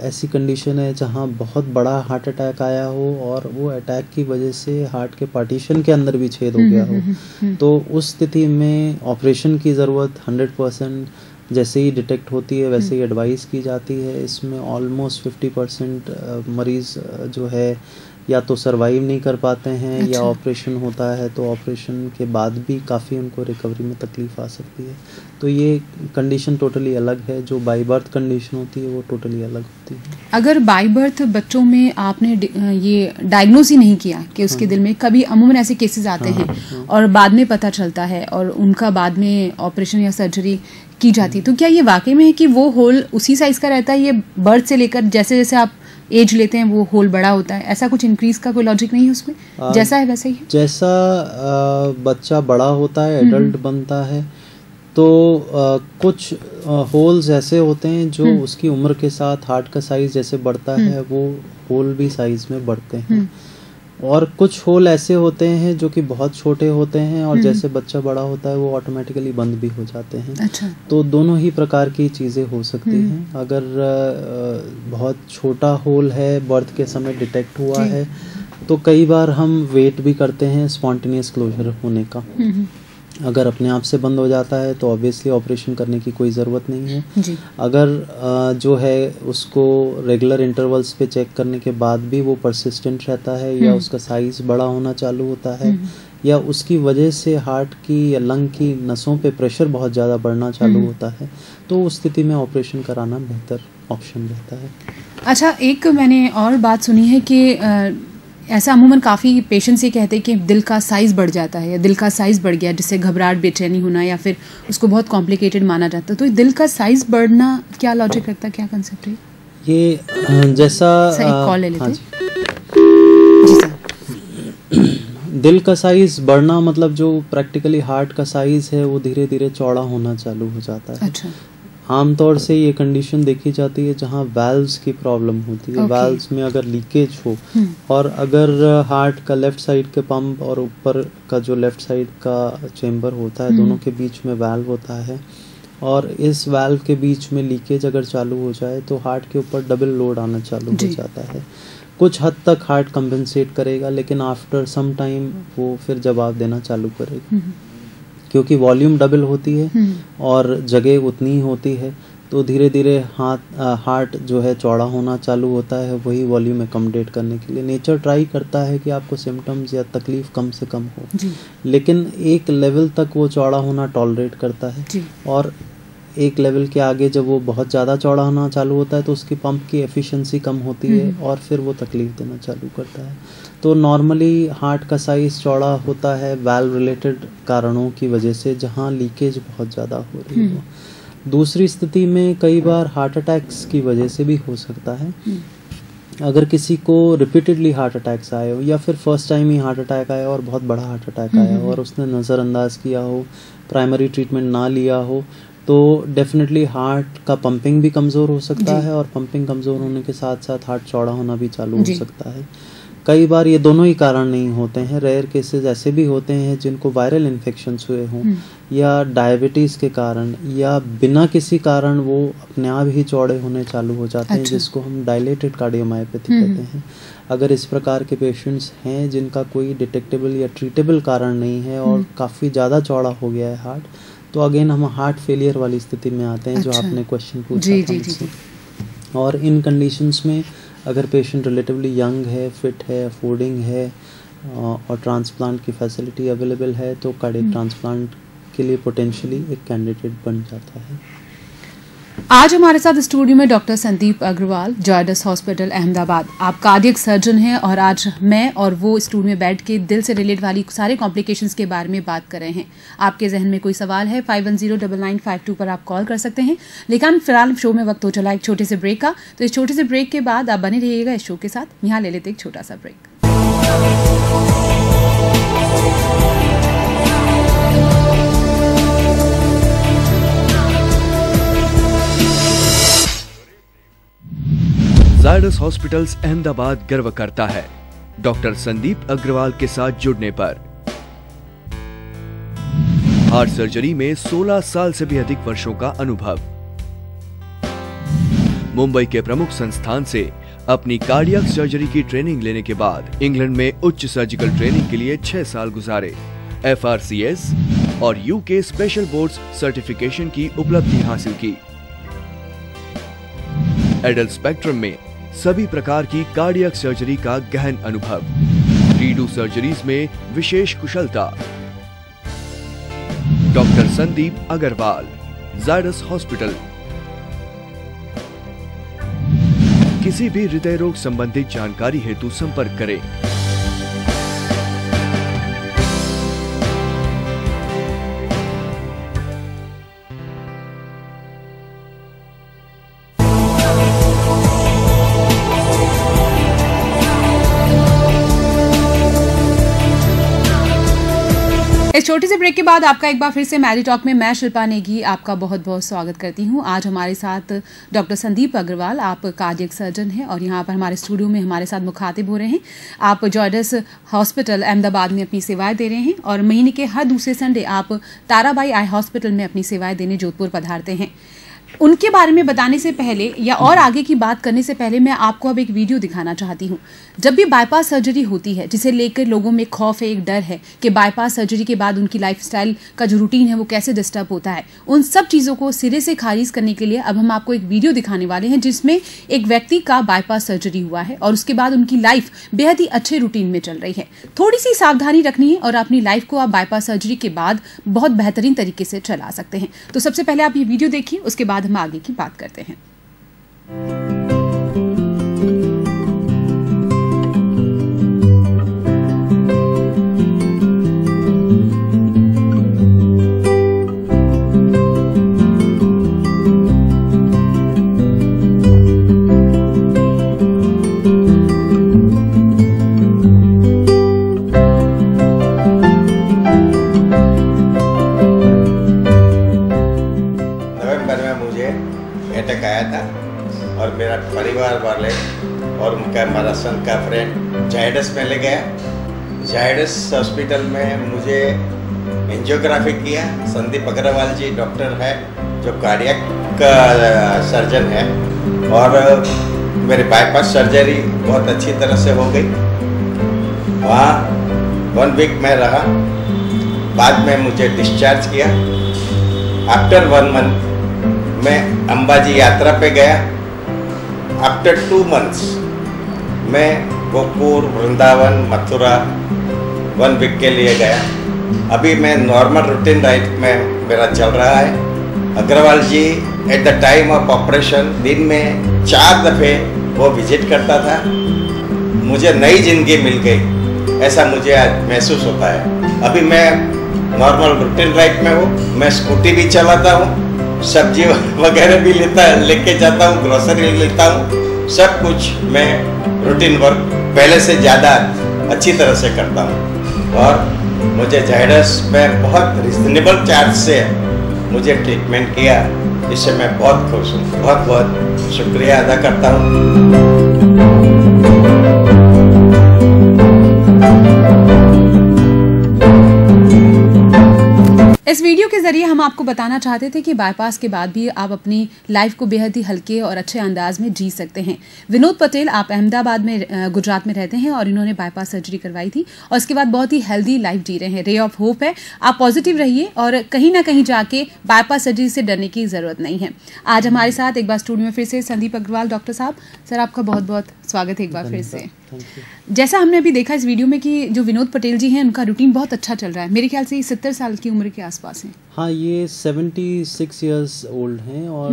ऐसी कंडीशन है जहाँ बहुत बड़ा हार्ट अटैक आया हो और वो अटैक की वजह से हार्ट के पार्टीशन के अंदर भी छेद हो गया हो, तो उस स्थिति में ऑपरेशन की ज़रूरत 100% जैसे ही डिटेक्ट होती है वैसे ही एडवाइस की जाती है। इसमें ऑलमोस्ट 50% मरीज़ जो है या तो सरवाइव नहीं कर पाते हैं या ऑपरेशन होता है तो ऑपरेशन के बाद भी काफ़ी उनको रिकवरी में तकलीफ आ सकती है। तो ये कंडीशन टोटली अलग है, जो बाय बर्थ कंडीशन होती है वो टोटली अलग होती है। अगर बाय बर्थ बच्चों में आपने ये डायग्नोज ही नहीं किया कि उसके दिल में, कभी अमूमन ऐसे केसेस आते हैं और बाद में पता चलता है और उनका बाद में ऑपरेशन या सर्जरी की जाती है, तो क्या ये वाकई में है कि वो होल उसी साइज का रहता है, ये बर्थ से लेकर जैसे जैसे आप एज लेते हैं वो होल बड़ा होता है, ऐसा कुछ इंक्रीज का कोई लॉजिक नहीं है उसमें? जैसा है वैसा ही है? जैसा बच्चा बड़ा होता है, एडल्ट बनता है, तो कुछ होल्स ऐसे होते हैं जो उसकी उम्र के साथ हार्ट का साइज जैसे बढ़ता है वो होल भी साइज में बढ़ते हैं, और कुछ होल ऐसे होते हैं जो कि बहुत छोटे होते हैं और जैसे बच्चा बड़ा होता है वो ऑटोमेटिकली बंद भी हो जाते हैं। अच्छा। तो दोनों ही प्रकार की चीज़ें हो सकती हैं। अगर बहुत छोटा होल है, बर्थ के समय डिटेक्ट हुआ है, तो कई बार हम वेट भी करते हैं स्पॉन्टेनियस क्लोजर होने का। अगर अपने आप से बंद हो जाता है तो ऑब्वियसली ऑपरेशन करने की कोई ज़रूरत नहीं है जी। अगर जो है उसको रेगुलर इंटरवल्स पे चेक करने के बाद भी वो परसिस्टेंट रहता है या उसका साइज़ बड़ा होना चालू होता है या उसकी वजह से हार्ट की या लंग की नसों पे प्रेशर बहुत ज़्यादा बढ़ना चालू होता है, तो उस स्थिति में ऑपरेशन कराना बेहतर ऑप्शन रहता है। अच्छा, एक मैंने और बात सुनी है कि ऐसा अमूमन काफ़ी पेशेंट्स ये कहते हैं कि दिल का साइज़ बढ़ जाता है या दिल का साइज़ बढ़ गया, जिससे घबराहट, बेचैनी होना या फिर उसको बहुत कॉम्प्लिकेटेड माना जाता है। तो दिल का साइज़ बढ़ना क्या लॉजिक रखता है, क्या कंसेप्ट है ये? जैसा कॉल ले लेते हैं। जी सर। दिल का साइज़ बढ़ना मतलब जो प्रैक्टिकली हार्ट का साइज़ है वो धीरे धीरे चौड़ा होना चालू हो जाता है। अच्छा। आमतौर से ये कंडीशन देखी जाती है जहाँ वाल्व्स की प्रॉब्लम होती है। वाल्व्स में अगर लीकेज हो और अगर हार्ट का लेफ्ट साइड के पंप और ऊपर का जो लेफ्ट साइड का चेम्बर होता है, दोनों के बीच में वाल्व होता है, और इस वाल्व के बीच में लीकेज अगर चालू हो जाए तो हार्ट के ऊपर डबल लोड आना चालू हो जाता है। कुछ हद तक हार्ट कंपेंसेट करेगा, लेकिन आफ्टर सम टाइम वो फिर जवाब देना चालू करेगा, क्योंकि वॉल्यूम डबल होती है और जगह उतनी ही होती है। तो धीरे धीरे हार्ट जो है चौड़ा होना चालू होता है, वही वॉल्यूम एकोमोडेट करने के लिए। नेचर ट्राई करता है कि आपको सिम्टम्स या तकलीफ कम से कम हो, लेकिन एक लेवल तक वो चौड़ा होना टॉलरेट करता है, और एक लेवल के आगे जब वो बहुत ज़्यादा चौड़ा होना चालू होता है तो उसकी पंप की एफिशिएंसी कम होती है और फिर वो तकलीफ देना चालू करता है। तो नॉर्मली हार्ट का साइज़ चौड़ा होता है वाल्व रिलेटेड कारणों की वजह से, जहाँ लीकेज बहुत ज़्यादा हो रही हो। दूसरी स्थिति में कई बार हार्ट अटैक्स की वजह से भी हो सकता है। अगर किसी को रिपीटेडली हार्ट अटैक्स आए हो या फिर फर्स्ट टाइम ही हार्ट अटैक आया और बहुत बड़ा हार्ट अटैक आया हो और उसने नज़रअंदाज किया हो, प्राइमरी ट्रीटमेंट ना लिया हो, तो डेफिनेटली हार्ट का पंपिंग भी कमज़ोर हो सकता है, और पंपिंग कमज़ोर होने के साथ साथ हार्ट चौड़ा होना भी चालू हो सकता है। कई बार ये दोनों ही कारण नहीं होते हैं। रेयर केसेस ऐसे भी होते हैं जिनको वायरल इन्फेक्शंस हुए हों या डायबिटीज़ के कारण या बिना किसी कारण वो अपने आप ही चौड़े होने चालू हो जाते हैं, जिसको हम डायलेटेड कार्डियोमायोपैथी कहते हैं। अगर इस प्रकार के पेशेंट्स हैं जिनका कोई डिटेक्टेबल या ट्रीटेबल कारण नहीं है और काफ़ी ज़्यादा चौड़ा हो गया है हार्ट, तो अगेन हम हार्ट फेलियर वाली स्थिति में आते हैं, जो आपने क्वेश्चन पूछा था मुझसे। और इन कंडीशंस में अगर पेशेंट रिलेटिवली यंग है, फिट है, अफोर्डिंग है और ट्रांसप्लांट की फैसिलिटी अवेलेबल है, तो कार्डियक ट्रांसप्लांट के लिए पोटेंशियली एक कैंडिडेट बन जाता है। आज हमारे साथ स्टूडियो में doctor Sandeep Agarwal, Zydus hospital Ahmedabad. आप कार्डियक सर्जन हैं और आज मैं और वो स्टूडियो में बैठ के दिल से रिलेटेड वाली सारे कॉम्प्लिकेशंस के बारे में बात कर रहे हैं। आपके जहन में कोई सवाल है 51099952 पर आप कॉल कर सकते हैं। लेकिन फिलहाल शो में वक्त हो चला एक छोटे से ब्रेक का, तो इस छोटे से ब्रेक के बाद आप बने रहिएगा इस शो के साथ। यहाँ ले लेते एक छोटा सा ब्रेक। जायडस हॉस्पिटल्स अहमदाबाद गर्व करता है डॉक्टर संदीप अग्रवाल के साथ जुड़ने पर। हार्ट सर्जरी में 16 साल से भी अधिक वर्षों का अनुभव। मुंबई के प्रमुख संस्थान से अपनी कार्डियक सर्जरी की ट्रेनिंग लेने के बाद इंग्लैंड में उच्च सर्जिकल ट्रेनिंग के लिए 6 साल गुजारे। FRCS और UK स्पेशल बोर्ड्स सर्टिफिकेशन की उपलब्धि हासिल की। एडल्ट स्पेक्ट्रम में सभी प्रकार की कार्डियक सर्जरी का गहन अनुभव। रीडू सर्जरीज में विशेष कुशलता। Doctor Sandeep Agarwal, Zydus hospital. किसी भी हृदय रोग संबंधित जानकारी हेतु संपर्क करें। इस छोटे से ब्रेक के बाद आपका एक बार फिर से मैरी टॉक में मैं शिल्पा नेगी आपका बहुत बहुत स्वागत करती हूं। आज हमारे साथ डॉक्टर संदीप अग्रवाल, आप कार्डियक सर्जन हैं और यहां पर हमारे स्टूडियो में हमारे साथ मुखातिब हो रहे हैं। आप जॉयडस हॉस्पिटल अहमदाबाद में अपनी सेवाएं दे रहे हैं और महीने के हर दूसरे संडे आप ताराबाई आई हॉस्पिटल में अपनी सेवाएं देने जोधपुर पधारते हैं। उनके बारे में बताने से पहले या और आगे की बात करने से पहले मैं आपको अब एक वीडियो दिखाना चाहती हूँ। जब भी बाईपास सर्जरी होती है, जिसे लेकर लोगों में खौफ है, एक डर है कि बाईपास सर्जरी के बाद उनकी लाइफस्टाइल का जो रूटीन है वो कैसे डिस्टर्ब होता है, उन सब चीज़ों को सिरे से खारिज करने के लिए अब हम आपको एक वीडियो दिखाने वाले हैं जिसमें एक व्यक्ति का बाईपास सर्जरी हुआ है और उसके बाद उनकी लाइफ बेहद ही अच्छे रूटीन में चल रही है। थोड़ी सी सावधानी रखनी है और अपनी लाइफ को आप बाईपास सर्जरी के बाद बहुत बेहतरीन तरीके से चला सकते हैं। तो सबसे पहले आप ये वीडियो देखिए, उसके बाद हम आगे की बात करते हैं। अटैक आया था और मेरा परिवार वाले और उनका हमारा सन का फ्रेंड जायडस में ले गया। जायडस हॉस्पिटल में मुझे एंजियोग्राफी किया। संदीप अग्रवाल जी डॉक्टर है जो कार्डियक का सर्जन है, और मेरी बाईपास सर्जरी बहुत अच्छी तरह से हो गई। वहाँ 1 वीक में रहा, बाद में मुझे डिस्चार्ज किया। आफ्टर 1 मंथ मैं अंबाजी यात्रा पे गया। आफ्टर 2 मंथ्स मैं गोपुर, वृंदावन, मथुरा 1 वीक के लिए गया। अभी मैं नॉर्मल रूटीन डाइट में मेरा चल रहा है। Agarwal ji at the time of operation दिन में 4 दफ़े वो विजिट करता था। मुझे नई जिंदगी मिल गई, ऐसा मुझे आज महसूस होता है। अभी मैं नॉर्मल रूटीन डाइट में हूँ। मैं स्कूटी भी चलाता हूँ, सब्जी वगैरह भी लेके जाता हूँ, ग्रोसरी लेता हूँ, सब कुछ मैं रूटीन वर्क पहले से ज़्यादा अच्छी तरह से करता हूँ। और मुझे जायडस में बहुत रिजनेबल चार्ज से मुझे ट्रीटमेंट किया, इससे मैं बहुत खुश हूँ। बहुत बहुत शुक्रिया अदा करता हूँ। इस वीडियो के जरिए हम आपको बताना चाहते थे कि बाईपास के बाद भी आप अपनी लाइफ को बेहद ही हल्के और अच्छे अंदाज में जी सकते हैं। विनोद पटेल, आप अहमदाबाद में गुजरात में रहते हैं और इन्होंने बाईपास सर्जरी करवाई थी और उसके बाद बहुत ही हेल्दी लाइफ जी रहे हैं। रे ऑफ होप है, आप पॉजिटिव रहिए और कहीं ना कहीं जाके बाईपास सर्जरी से डरने की जरूरत नहीं है। आज हमारे साथ एक बार स्टूडियो में फिर से संदीप अग्रवाल डॉक्टर साहब। सर, आपका बहुत बहुत स्वागत है एक बार फिर से। जैसा हमने अभी देखा इस वीडियो में कि जो विनोद पटेल जी हैं उनका रूटीन बहुत अच्छा चल रहा है। मेरे ख्याल से 70 साल की उम्र के आसपास हैं। हाँ, ये 76 इयर्स ओल्ड हैं और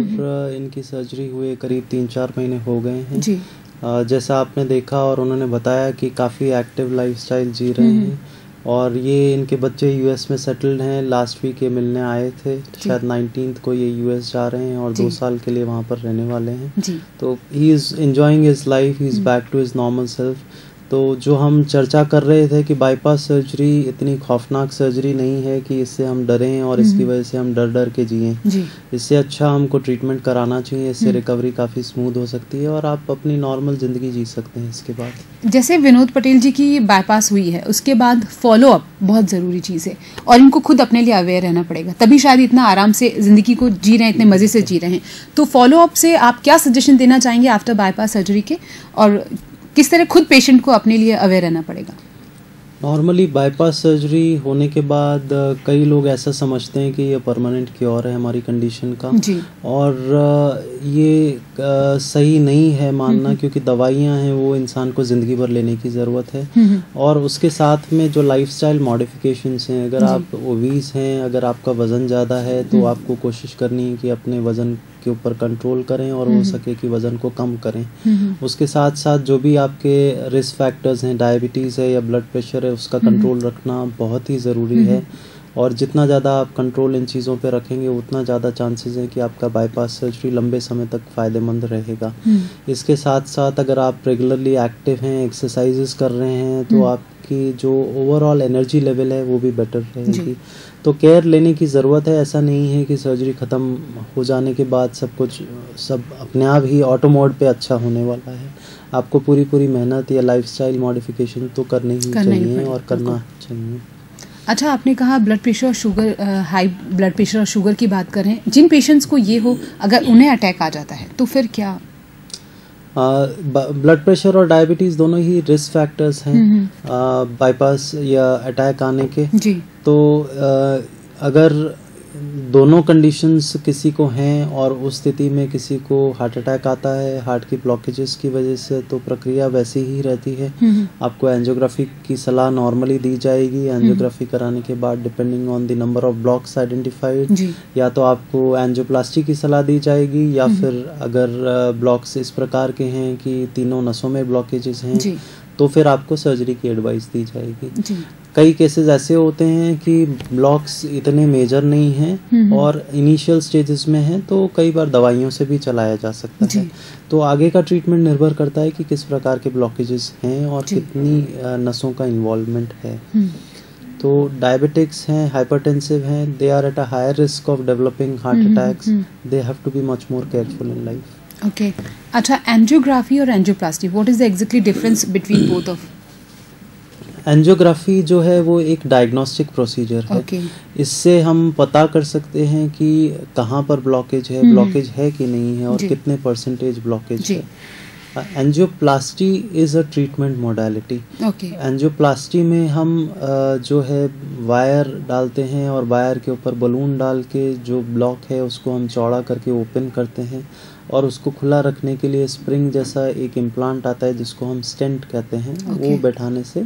इनकी सर्जरी हुए करीब 3-4 महीने हो गए हैं जी। जैसा आपने देखा और उन्होंने बताया कि काफ़ी एक्टिव लाइफस्टाइल जी रहे हैं और ये इनके बच्चे यूएस में सेटल्ड हैं। लास्ट वीक ये मिलने आए थे, शायद 19th को ये यूएस जा रहे हैं और 2 साल के लिए वहाँ पर रहने वाले हैं जी। तो he is enjoying his life, he is back to his normal self. तो जो हम चर्चा कर रहे थे कि बाईपास सर्जरी इतनी खौफनाक सर्जरी नहीं है कि इससे हम डरें और इसकी वजह से हम डर के जिएं। इससे अच्छा हमको ट्रीटमेंट कराना चाहिए, इससे रिकवरी काफ़ी स्मूथ हो सकती है और आप अपनी नॉर्मल ज़िंदगी जी सकते हैं इसके बाद। जैसे विनोद पटेल जी की बाईपास हुई है, उसके बाद फॉलो अप बहुत ज़रूरी चीज़ है और इनको खुद अपने लिए अवेयर रहना पड़ेगा, तभी शायद इतना आराम से ज़िंदगी को जी रहे हैं, इतने मज़े से जी रहे हैं। तो फॉलो अप से आप क्या सजेशन देना चाहेंगे आफ्टर बाईपास सर्जरी के, और किस तरह खुद पेशेंट को अपने लिए अवेयर रहना पड़ेगा? नॉर्मली बाईपास सर्जरी होने के बाद कई लोग ऐसा समझते हैं कि ये परमानेंट क्योर है हमारी कंडीशन का जी। और ये सही नहीं है मानना, क्योंकि दवाइयाँ हैं वो इंसान को ज़िंदगी भर लेने की ज़रूरत है। और उसके साथ में जो लाइफस्टाइल मॉडिफिकेशंस हैं, अगर आप ओबीस हैं, अगर आपका वज़न ज़्यादा है तो आपको कोशिश करनी है कि अपने वज़न के ऊपर कंट्रोल करें और हो सके कि वज़न को कम करें। उसके साथ साथ जो भी आपके रिस्क फैक्टर्स हैं, डायबिटीज़ है या ब्लड प्रेशर है, उसका कंट्रोल रखना बहुत ही ज़रूरी है। और जितना ज़्यादा आप कंट्रोल इन चीज़ों पे रखेंगे उतना ज़्यादा चांसेस हैं कि आपका बाईपास सर्जरी लंबे समय तक फ़ायदेमंद रहेगा। इसके साथ साथ अगर आप रेगुलरली एक्टिव हैं, एक्सरसाइजेस कर रहे हैं, तो आपकी जो ओवरऑल एनर्जी लेवल है वो भी बेटर रहेगी। तो केयर लेने की ज़रूरत है। ऐसा नहीं है कि सर्जरी ख़त्म हो जाने के बाद सब अपने आप ही ऑटो मोड पे अच्छा होने वाला है। आपको पूरी मेहनत या लाइफस्टाइल मॉडिफिकेशन तो करनी ही चाहिए और करना चाहिए। अच्छा, आपने कहा ब्लड प्रेशर और शुगर, हाई ब्लड प्रेशर और शुगर की बात करें, जिन पेशेंट्स को ये हो, अगर उन्हें अटैक आ जाता है तो फिर क्या? ब्लड प्रेशर और डायबिटीज़ दोनों ही रिस्क फैक्टर्स हैं बाईपास या अटैक आने के जी। तो अगर दोनों कंडीशंस किसी को हैं और उस स्थिति में किसी को हार्ट अटैक आता है हार्ट की ब्लॉकेजेस की वजह से, तो प्रक्रिया वैसी ही रहती है। आपको एंजियोग्राफी की सलाह नॉर्मली दी जाएगी। एंजियोग्राफी कराने के बाद depending on the number of blocks identified, या तो आपको एंजियोप्लास्टी की सलाह दी जाएगी या फिर अगर ब्लॉक्स इस प्रकार के हैं कि तीनों नसों में ब्लॉकेजेस हैं तो फिर आपको सर्जरी की एडवाइस दी जाएगी। कई केसेस ऐसे होते हैं कि ब्लॉक्स इतने मेजर नहीं हैं और इनिशियल स्टेजेस में हैं, तो कई बार दवाइयों से भी चलाया जा सकता है। तो आगे का ट्रीटमेंट निर्भर करता है कि किस प्रकार के ब्लॉकेजेस हैं और कितनी नसों का इन्वॉल्वमेंट है। तो डायबिटिक्स हैं, हाइपरटेंसिव हैं, they are at a higher risk of developing heart attacks, they have to be much more careful in life. Okay, अच्छा, एंजियोग्राफी और angioplasty, what is the exactly difference between both of? Angiography जो है वो एक diagnostic procedure है। इससे हम पता कर सकते हैं कि कहाँ पर ब्लॉकेज है, ब्लॉकेज है कि नहीं है, और कितने परसेंटेज ब्लॉकेज है। Angioplasty is a treatment modality. Angioplasty में हम जो है वायर डालते हैं और वायर के ऊपर बलून डाल के जो ब्लॉक है उसको हम चौड़ा करके ओपन करते हैं, और उसको खुला रखने के लिए स्प्रिंग जैसा एक इम्प्लांट आता है जिसको हम स्टेंट कहते हैं, वो बैठाने से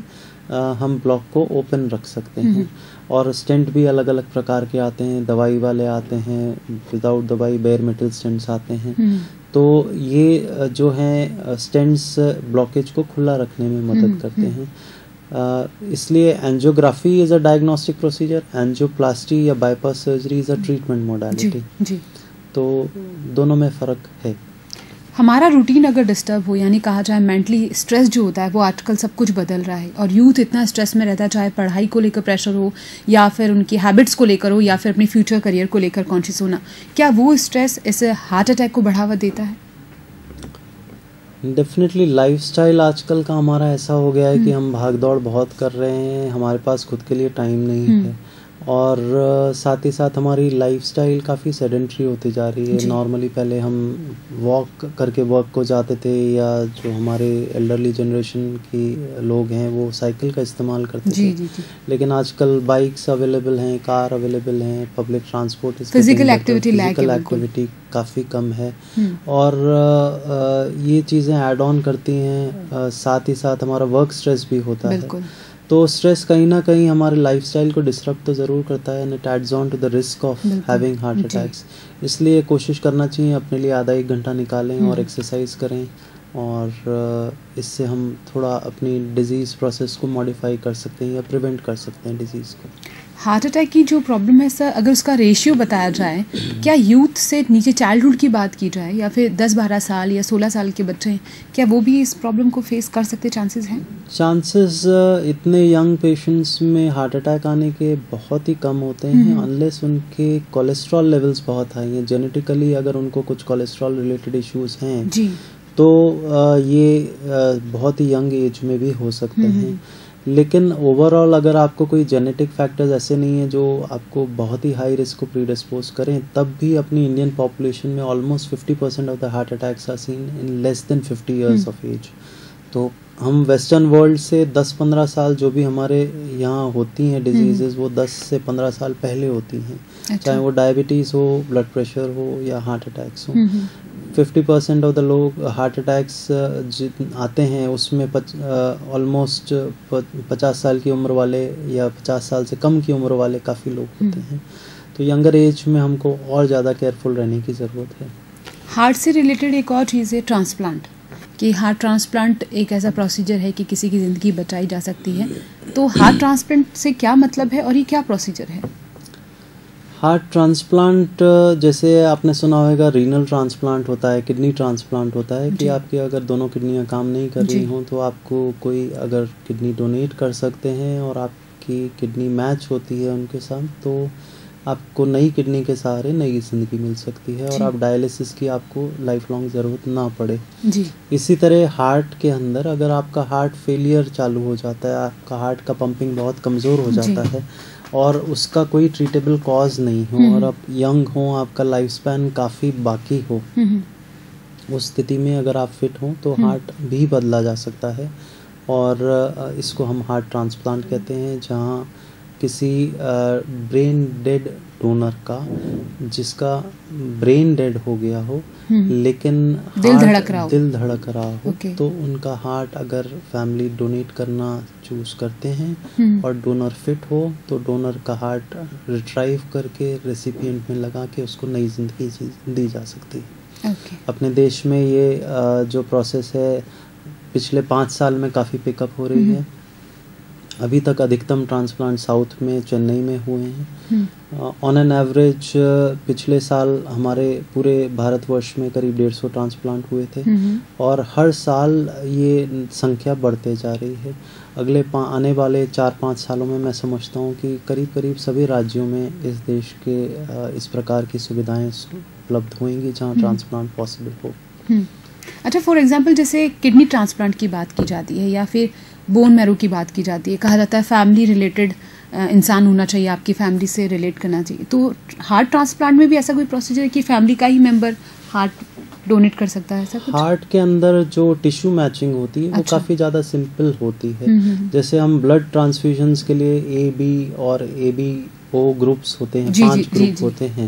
हम ब्लॉक को ओपन रख सकते हैं। और स्टेंट भी अलग अलग प्रकार के आते हैं, दवाई वाले आते हैं, विदाउट दवाई बेयर मेटल स्टेंट्स आते हैं। तो ये जो है स्टेंट्स ब्लॉकेज को खुला रखने में मदद करते हैं। इसलिए angiography is a diagnostic procedure, angioplasty या bypass surgery is a treatment modality. तो दोनों में फ़र्क है। हमारा रूटीन अगर डिस्टर्ब हो, यानी कहा जाए मेंटली स्ट्रेस जो होता है, वो आजकल सब कुछ बदल रहा है और यूथ इतना स्ट्रेस में रहता है, चाहे पढ़ाई को लेकर प्रेशर हो या फिर उनकी हैबिट्स को लेकर हो या फिर अपने फ्यूचर करियर को लेकर कॉन्शियस होना, क्या वो स्ट्रेस इसे हार्ट अटैक को बढ़ावा देता है? डेफिनेटली लाइफस्टाइल आजकल का हमारा ऐसा हो गया है कि हम भाग दौड़ बहुत कर रहे हैं, हमारे पास खुद के लिए टाइम नहीं है, और साथ ही साथ हमारी लाइफस्टाइल काफ़ी सेडेंट्री होती जा रही है। नॉर्मली पहले हम वॉक करके वर्क को जाते थे, या जो हमारे एल्डरली जनरेशन की लोग हैं वो साइकिल का इस्तेमाल करते थे। लेकिन आजकल बाइक्स अवेलेबल हैं, कार अवेलेबल हैं, पब्लिक ट्रांसपोर्ट, फिजिकल एक्टिविटी काफ़ी कम है, और ये चीज़ें ऐड ऑन करती हैं। साथ ही साथ हमारा वर्क स्ट्रेस भी होता है, तो स्ट्रेस कहीं ना कहीं हमारे लाइफस्टाइल को डिसरप्ट तो ज़रूर करता है, and it adds on to the risk of having heart attacks. इसलिए कोशिश करना चाहिए अपने लिए आधा एक घंटा निकालें और एक्सरसाइज करें, और इससे हम थोड़ा अपनी डिजीज़ प्रोसेस को मॉडिफाई कर सकते हैं या प्रिवेंट कर सकते हैं डिजीज़ को। हार्ट अटैक की जो प्रॉब्लम है सर, अगर उसका रेशियो बताया जाए, क्या यूथ से नीचे चाइल्डहुड की बात की जाए या फिर 10-12 साल या 16 साल के बच्चे हैं, क्या वो भी इस प्रॉब्लम को फेस कर सकते? चांसेस हैं? चांसेस इतने यंग पेशेंट्स में हार्ट अटैक आने के बहुत ही कम होते हैं, अनलेस उनके कोलेस्ट्रॉल लेवल्स बहुत हाई हैं। जेनेटिकली अगर उनको कुछ कोलेस्ट्रॉल रिलेटेड इश्यूज हैं तो ये बहुत ही यंग एज में भी हो सकते हैं। लेकिन ओवरऑल अगर आपको कोई जेनेटिक फैक्टर्स ऐसे नहीं है जो आपको बहुत ही हाई रिस्क को प्रीडिस्पोज करें, तब भी अपनी इंडियन पॉपुलेशन में almost 50% of the heart attacks are seen in less than 50 years of age. तो हम वेस्टर्न वर्ल्ड से 10-15 साल जो भी हमारे यहाँ होती हैं डिजीजेस, वो 10 से 15 साल पहले होती हैं, चाहे वो डायबिटीज़ हो, ब्लड प्रेशर हो या हार्ट अटैक्स हो। 50% ऑफ द लोग हार्ट अटैक्स आते हैं, उसमें ऑलमोस्ट 50 साल की उम्र वाले या 50 साल से कम की उम्र वाले काफ़ी लोग होते हैं। तो यंगर एज में हमको और ज़्यादा केयरफुल रहने की ज़रूरत है। हार्ट से रिलेटेड एक और चीज़ है ट्रांसप्लांट, कि हार्ट ट्रांसप्लांट एक ऐसा प्रोसीजर है कि किसी की ज़िंदगी बचाई जा सकती है। तो हार्ट ट्रांसप्लांट से क्या मतलब है और ये क्या प्रोसीजर है? हार्ट ट्रांसप्लांट जैसे आपने सुना होगा, रीनल ट्रांसप्लांट होता है, किडनी ट्रांसप्लांट होता है कि आपकी अगर दोनों किडनियां काम नहीं कर रही हों तो आपको कोई अगर किडनी डोनेट कर सकते हैं और आपकी किडनी मैच होती है उनके साथ, तो आपको नई किडनी के सहारे नई ज़िंदगी मिल सकती है और आप डायलिसिस की आपको लाइफ लॉन्ग ज़रूरत ना पड़े। इसी तरह हार्ट के अंदर अगर आपका हार्ट फेलियर चालू हो जाता है, आपका हार्ट का पंपिंग बहुत कमज़ोर हो जाता है और उसका कोई ट्रीटेबल कॉज नहीं हो और आप यंग हो, आपका लाइफ स्पैन काफ़ी बाकी हो, उस स्थिति में अगर आप फिट हो तो हार्ट भी बदला जा सकता है। और इसको हम हार्ट ट्रांसप्लांट कहते हैं, जहाँ किसी ब्रेन डेड डोनर का, जिसका ब्रेन डेड हो गया हो लेकिन दिल धड़क रहा हो, तो उनका हार्ट अगर फैमिली डोनेट करना चूज करते हैं और डोनर फिट हो तो डोनर का हार्ट रिट्राइव करके रेसिपिएंट में लगा के उसको नई जिंदगी दी जा सकती है। अपने देश में ये जो प्रोसेस है पिछले 5 साल में काफ़ी पिकअप हो रही है। अभी तक अधिकतम ट्रांसप्लांट साउथ में, चेन्नई में हुए हैं। ऑन एन एवरेज पिछले साल हमारे पूरे भारतवर्ष में करीब 150 ट्रांसप्लांट हुए थे और हर साल ये संख्या बढ़ते जा रही है। अगले आने वाले 4-5 सालों में मैं समझता हूँ कि करीब करीब सभी राज्यों में इस देश के इस प्रकार की सुविधाएं उपलब्ध होंगी जहाँ ट्रांसप्लांट पॉसिबल हो। अच्छा, फॉर एग्जांपल जैसे किडनी ट्रांसप्लांट की बात की जाती है या फिर बोन मैरो की बात की जाती है, कहा जाता है फैमिली रिलेटेड इंसान होना चाहिए, आपकी फैमिली से रिलेट करना चाहिए, तो हार्ट ट्रांसप्लांट में भी ऐसा कोई प्रोसीजर है कि फैमिली का ही मेंबर हार्ट डोनेट कर सकता है, ऐसा कुछ? हार्ट के अंदर जो टिश्यू मैचिंग होती है वो काफ़ी ज़्यादा सिंपल होती है। जैसे हम ब्लड ट्रांसफ्यूजन्स के लिए ए बी और ए बी ओ ग्रुप्स होते हैं, 5 ग्रुप होते हैं,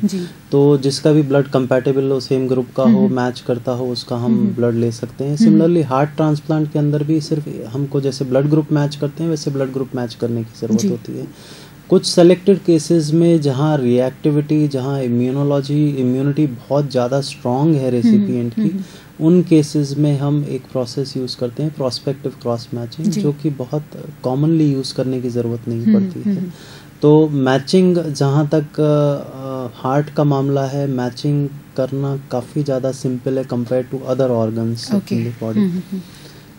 तो जिसका भी ब्लड कंपैटिबल हो, सेम ग्रुप का हो, मैच करता हो, उसका हम ब्लड ले सकते हैं। सिमिलरली हार्ट ट्रांसप्लांट के अंदर भी सिर्फ हमको जैसे ब्लड ग्रुप मैच करते हैं वैसे ब्लड ग्रुप मैच करने की ज़रूरत होती है। कुछ सेलेक्टेड केसेस में जहाँ रिएक्टिविटी, जहाँ इम्यूनिटी बहुत ज़्यादा स्ट्रॉन्ग है रेसिपिएंट की, उन केसेस में हम एक प्रोसेस यूज़ करते हैं प्रोस्पेक्टिव क्रॉस मैचिंग, जो कि बहुत कॉमनली यूज़ करने की ज़रूरत नहीं पड़ती है। तो मैचिंग, जहाँ तक हार्ट का मामला है, मैचिंग करना काफ़ी ज़्यादा सिंपल है compare to other organs in the body,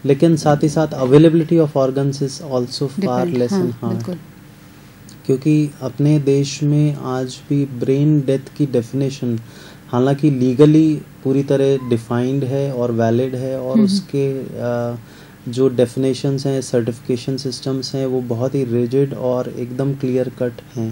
लेकिन साथ ही साथ availability of organs is also far less in heart, क्योंकि अपने देश में आज भी ब्रेन डेथ की डेफिनेशन हालांकि लीगली पूरी तरह डिफाइंड है और वैलिड है, और उसके जो डेफिनेशंस हैं, सर्टिफिकेशन सिस्टम्स हैं, वो बहुत ही रिजिड और एकदम क्लियर कट हैं।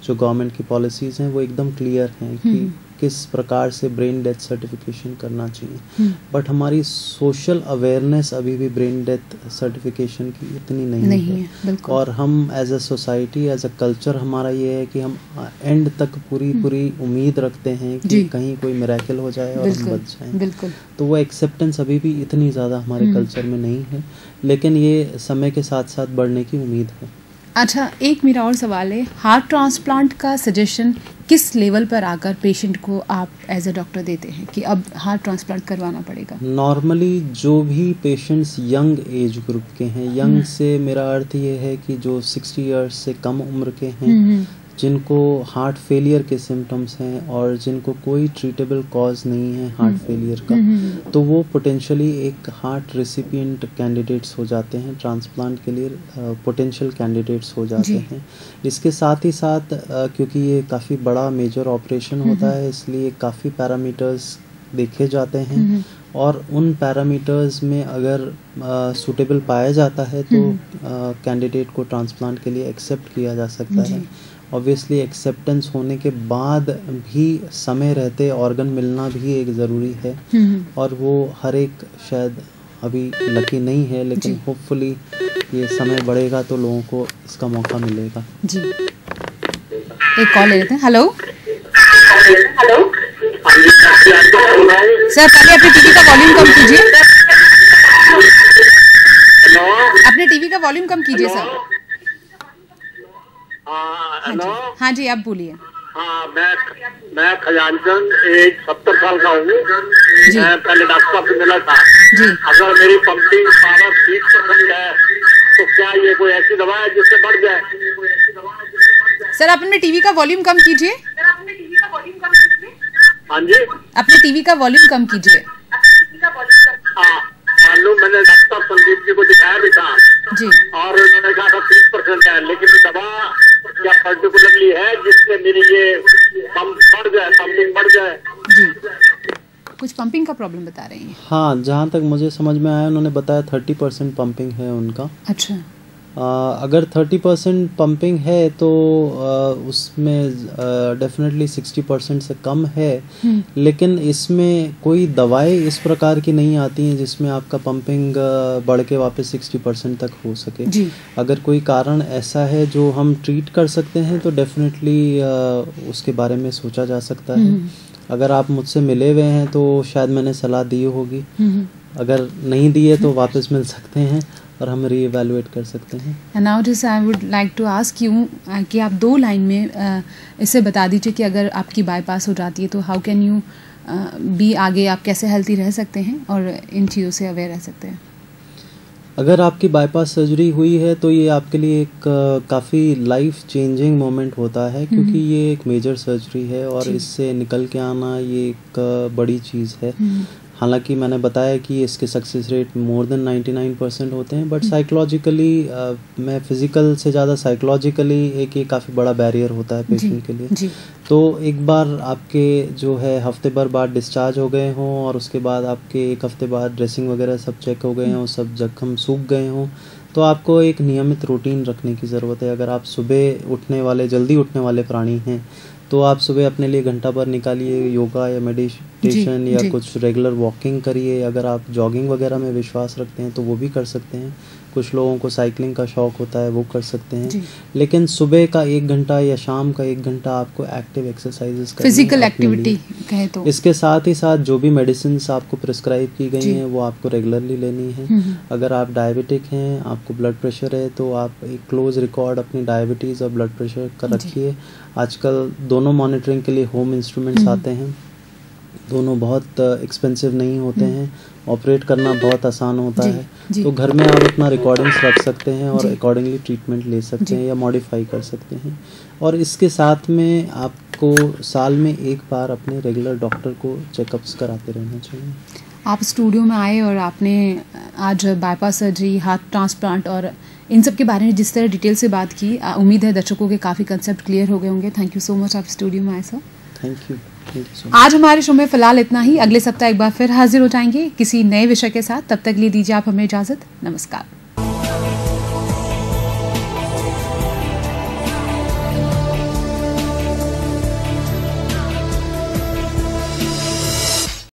जो गवर्नमेंट की पॉलिसीज़ हैं वो एकदम क्लियर हैं कि किस प्रकार से ब्रेन डेथ सर्टिफिकेशन करना चाहिए, बट हमारी सोशल अवेयरनेस अभी भी ब्रेन डेथ सर्टिफिकेशन की इतनी नहीं है। और हम as a society, as a culture, हमारा ये है कि हम एंड तक पूरी उम्मीद रखते हैं कि कहीं कोई मिरेकल हो जाए और हम बच जाएं। तो वो एक्सेप्टेंस अभी भी इतनी ज़्यादा हमारे कल्चर में नहीं है, लेकिन ये समय के साथ साथ बढ़ने की उम्मीद है। अच्छा, एक मेरा और सवाल है, हार्ट ट्रांसप्लांट का सजेशन किस लेवल पर आकर पेशेंट को आप एज अ डॉक्टर देते हैं कि अब हार्ट ट्रांसप्लांट करवाना पड़ेगा? नॉर्मली जो भी पेशेंट्स यंग एज ग्रुप के हैं, यंग से मेरा अर्थ ये है कि जो 60 इयर्स से कम उम्र के हैं, जिनको हार्ट फेलियर के सिम्टम्स हैं और जिनको कोई ट्रीटेबल कॉज नहीं है हार्ट फेलियर का, तो वो पोटेंशियली एक हार्ट रेसिपिएंट कैंडिडेट्स हो जाते हैं, ट्रांसप्लांट के लिए पोटेंशियल कैंडिडेट्स हो जाते हैं। इसके साथ ही साथ क्योंकि ये काफ़ी बड़ा मेजर ऑपरेशन होता है, इसलिए काफ़ी पैरामीटर्स देखे जाते हैं, और उन पैरामीटर्स में अगर सूटेबल पाया जाता है तो कैंडिडेट को ट्रांसप्लांट के लिए एक्सेप्ट किया जा सकता है। ऑब्वियसली एक्सेप्टेंस होने के बाद भी समय रहते ऑर्गन मिलना भी एक ज़रूरी है, और वो हर एक शायद अभी लकी नहीं है, लेकिन होपफुली ये समय बढ़ेगा तो लोगों को इसका मौका मिलेगा। जी, एक कॉल ले लेते हैं। हेलो सर, पहले अपने टीवी का वॉल्यूम कम कीजिए। अपने टीवी का वॉल्यूम कम कीजिए सर। हाँ जी, आप बोलिए। हाँ, मैं खजानचंद, एज 70 साल का हूँ। मैं पहले डॉक्टर साहब से मिला था जी। अगर मेरी पंपिंग पावर 30% है तो क्या ये कोई ऐसी दवा है जिससे बढ़ जाए? सर, आप अपने टीवी का वॉल्यूम कम कीजिए। हाँ जी, अपने टीवी का वॉल्यूम कम कीजिए। मालूम, मैंने डॉक्टर संदीप जी को दिखाया भी था जी, और उन्होंने कहा था 30% है, लेकिन दवा क्या पर्टिकुलरली है जिससे मेरी ये पंप बढ़ जाए, पंपिंग बढ़ जाए? जी, कुछ पंपिंग का प्रॉब्लम बता रहे हैं। हाँ, जहाँ तक मुझे समझ में आया, उन्होंने बताया 30% पंपिंग है उनका। अच्छा, अगर 30% पंपिंग है तो उसमें डेफिनेटली 60% से कम है, लेकिन इसमें कोई दवाएं इस प्रकार की नहीं आती हैं जिसमें आपका पंपिंग बढ़ के वापस 60% तक हो सके जी। अगर कोई कारण ऐसा है जो हम ट्रीट कर सकते हैं तो डेफिनेटली उसके बारे में सोचा जा सकता है। अगर आप मुझसे मिले हुए हैं तो शायद मैंने सलाह दी होगी, अगर नहीं दी है तो वापस मिल सकते हैं और हम रीइवैल्यूएट कर सकते हैं। And now just I would like to ask you कि आप 2 लाइन में इसे बता दीजिए कि अगर आपकी बाईपास हो जाती है तो हाउ कैन यू बी आगे आप कैसे हेल्थी रह सकते हैं और इन चीज़ों से अवेयर रह सकते हैं? अगर आपकी बाईपास सर्जरी हुई है तो ये आपके लिए एक काफ़ी लाइफ चेंजिंग मोमेंट होता है, क्योंकि ये एक मेजर सर्जरी है और इससे निकल के आना ये एक बड़ी चीज़ है। हालांकि मैंने बताया कि इसके सक्सेस रेट मोर देन 99% होते हैं, बट साइकोलॉजिकली मैं फिज़िकल से ज़्यादा साइकोलॉजिकली एक ये काफ़ी बड़ा बैरियर होता है पेशेंट के लिए। तो एक बार आपके जो है हफ्ते भर बाद डिस्चार्ज हो गए हों और उसके बाद आपके एक हफ्ते बाद ड्रेसिंग वगैरह सब चेक हो गए हों, सब जख्म सूख गए हों, तो आपको एक नियमित रूटीन रखने की ज़रूरत है। अगर आप सुबह उठने वाले, जल्दी उठने वाले प्राणी हैं, तो आप सुबह अपने लिए घंटा भर निकालिए, योगा या मेडिटेशन या कुछ रेगुलर वॉकिंग करिए। अगर आप जॉगिंग वगैरह में विश्वास रखते हैं तो वो भी कर सकते हैं। कुछ लोगों को साइकिलिंग का शौक़ होता है, वो कर सकते हैं। लेकिन सुबह का 1 घंटा या शाम का 1 घंटा आपको एक्टिव एक्सरसाइजेस करनी है, फिजिकल एक्टिविटी कहे तो। इसके साथ ही साथ जो भी मेडिसिन आपको प्रिस्क्राइब की गई हैं वो आपको रेगुलरली लेनी है। अगर आप डायबिटिक हैं, आपको ब्लड प्रेशर है, तो आप एक क्लोज रिकॉर्ड अपनी डायबिटीज़ और ब्लड प्रेशर का रखिए। आजकल दोनों मॉनिटरिंग के लिए होम इंस्ट्रूमेंट्स आते हैं, दोनों बहुत एक्सपेंसिव नहीं होते हैं, ऑपरेट करना बहुत आसान होता है। तो घर में आप अपना रिकॉर्डिंग्स रख सकते हैं और अकॉर्डिंगली ट्रीटमेंट ले सकते हैं या मॉडिफाई कर सकते हैं। और इसके साथ में आपको साल में 1 बार अपने रेगुलर डॉक्टर को चेकअप्स कराते रहना चाहिए। आप स्टूडियो में आए और आपने आज बाईपास सर्जरी, हार्ट ट्रांसप्लांट और इन सब के बारे में जिस तरह डिटेल से बात की, उम्मीद है दर्शकों के काफ़ी कंसेप्ट क्लियर हो गए होंगे। थैंक यू सो मच, आप स्टूडियो में आए सर। Thank you. आज हमारे शो में फिलहाल इतना ही। अगले सप्ताह एक बार फिर हाजिर हो जाएंगे किसी नए विषय के साथ। तब तक लिए दीजिए आप हमें इजाज़त। नमस्कार।